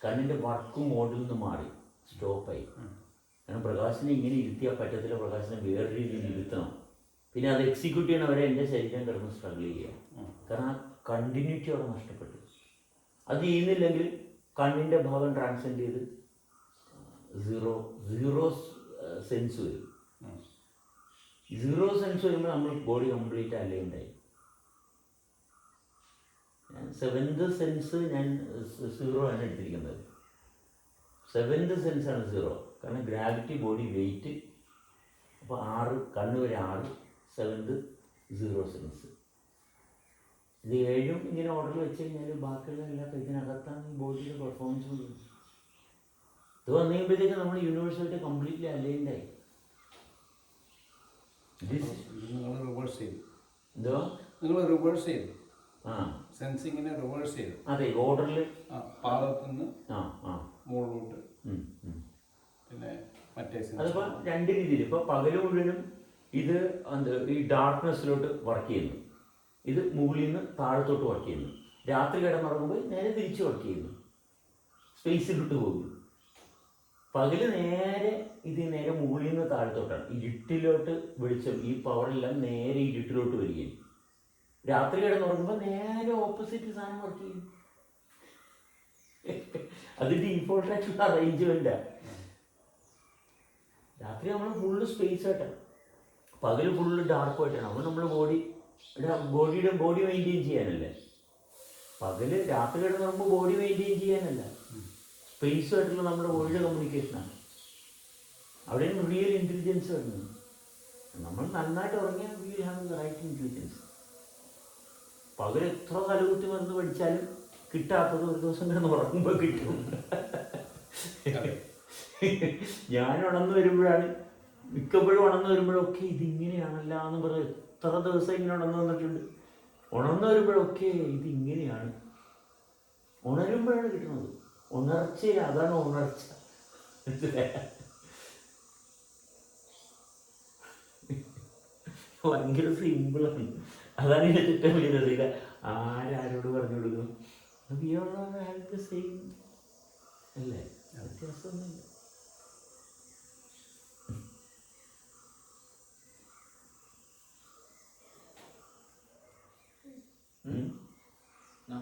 കണ്ണിൻ്റെ വർക്ക് മോഡിൽ നിന്ന് മാറി, സ്റ്റോപ്പായി. കാരണം പ്രകാശിനെ ഇങ്ങനെ ഇരുത്തിയാൽ പറ്റത്തില്ല, പ്രകാശിനെ വേറെ രീതിയിൽ ഇരുത്തണം. പിന്നെ അത് എക്സിക്യൂട്ട് ചെയ്യണം വരെ എൻ്റെ ശരീരം കിടന്ന് സ്ട്രഗിൾ ചെയ്യുക. കാരണം ആ കണ്ടിന്യൂറ്റി അവിടെ നഷ്ടപ്പെട്ടു. അത് ചെയ്യുന്നില്ലെങ്കിൽ കണ്ണിൻ്റെ ഭാഗം ട്രാൻസെൻഡ് ചെയ്ത് സീറോ സെൻസ് വരും. സീറോ സെൻസ് വരുമ്പോൾ നമ്മൾ ബോഡി കംപ്ലീറ്റ് അലൈൻഡായി. സെവൻത് സെൻസ് ഞാൻ സീറോ ആണ് എടുത്തിരിക്കുന്നത്. സെവൻത് സെൻസാണ് സീറോ. കാരണം ഗ്രാവിറ്റി, ബോഡി വെയിറ്റ്, അപ്പോൾ 6, കണ്ണ് വരെ 6, സെവൻത് സീറോ സെൻസ്. ഇത് 7 ഇങ്ങനെ ഓർഡറിൽ വെച്ച് കഴിഞ്ഞാൽ ബാക്കിയുള്ള എല്ലാ ഇതിനകത്താണ് ഈ ബോഡിയുടെ പെർഫോമൻസ് കൊണ്ടുവരുന്നത്. ഇത് വന്നു കഴിയുമ്പോഴത്തേക്ക് നമ്മൾ യൂണിവേഴ്സായിട്ട് കംപ്ലീറ്റ്ലി അലൈൻഡായി. എന്തോ നിങ്ങൾ റിവേഴ്സ് ചെയ്തു, സെൻസിങ്ങിനെ റിവേഴ്സ് ചെയ്തു. അതെ, ഓർഡറിൽ പാദത്തിൽ നിന്ന് മുകളിലോട്ട്. പിന്നെ മറ്റേ അതിപ്പോൾ 2 രീതിയിൽ. ഇപ്പോൾ പകൽ മുഴുവനും ഇത് ഈ ഡാർക്ക്നെസ്സിലോട്ട് വർക്ക് ചെയ്യുന്നു, ഇത് മുകളിൽ നിന്ന് താഴത്തോട്ട് വർക്ക് ചെയ്യുന്നു. രാത്രി കിടന്നുറങ്ങുമ്പോൾ നേരെ തിരിച്ച് വർക്ക് ചെയ്യുന്നു, സ്പേസിലോട്ട് പോകുന്നു. പകല് നേരെ നേരെ മുകളിൽ നിന്ന് താഴത്തോട്ടാണ്, ഇരുട്ടിലോട്ട് വെളിച്ചം, ഈ പവറെല്ലാം നേരെ ഇരുട്ടിലോട്ട് വരികയും. രാത്രി കിടന്നുറങ്ങുമ്പോൾ നേരെ ഓപ്പോസിറ്റ് സാധനം വർക്ക് ചെയ്യും. അത് ഡീഫോൾട്ടായിട്ടുള്ള അറേഞ്ച്മെൻറ്റാണ്. രാത്രി നമ്മൾ ഫുള്ള് സ്പേസ് ആയിട്ടാണ്, പകൽ ഫുള്ള് ഡാർക്കുമായിട്ടാണ്. അപ്പോൾ നമ്മൾ ബോഡി മെയിൻറ്റെയിൻ ചെയ്യാനല്ലേ. പകല് രാത്രി കിടന്നുറങ്ങുമ്പോൾ ബോഡി മെയിൻറ്റെയിൻ ചെയ്യാനല്ല, സ്പേസുമായിട്ടുള്ള നമ്മുടെ ബോഡിയുടെ കമ്മ്യൂണിക്കേഷനാണ്. അവിടെയാണ് റിയൽ ഇൻ്റലിജൻസ് വരുന്നത്. നമ്മൾ നന്നായിട്ട് ഉറങ്ങിയാൽ will have the right intelligence. പകൽ എത്ര തലകുത്തി മരുന്ന് പഠിച്ചാലും കിട്ടാത്തത് ഒരു ദിവസം കിടന്ന് ഉറങ്ങുമ്പോൾ കിട്ടും. ഞാൻ ഉണർന്നു വരുമ്പോഴാണ്, മിക്കപ്പോഴും ഉണർന്നു വരുമ്പോഴൊക്കെ ഇതിങ്ങനെയാണല്ലോ എന്ന് പറഞ്ഞ് എത്ര ദിവസം ഇങ്ങനെ ഉണർന്നു വന്നിട്ടുണ്ട്. ഉണർന്നു വരുമ്പോഴൊക്കെ ഇതിങ്ങനെയാണ്, ഉണരുമ്പോഴാണ് കിട്ടുന്നത്. ഉണർച്ചയില്ല, അതാണ് ഉണർച്ച. ഭയങ്കര സിമ്പിളാണ്. അതാണ് ഇതിൻ്റെ ഏറ്റവും വലിയ രസിക. ആരോട് പറഞ്ഞു കൊടുക്കും അല്ലേ, വ്യത്യാസമൊന്നുമില്ല. ആ,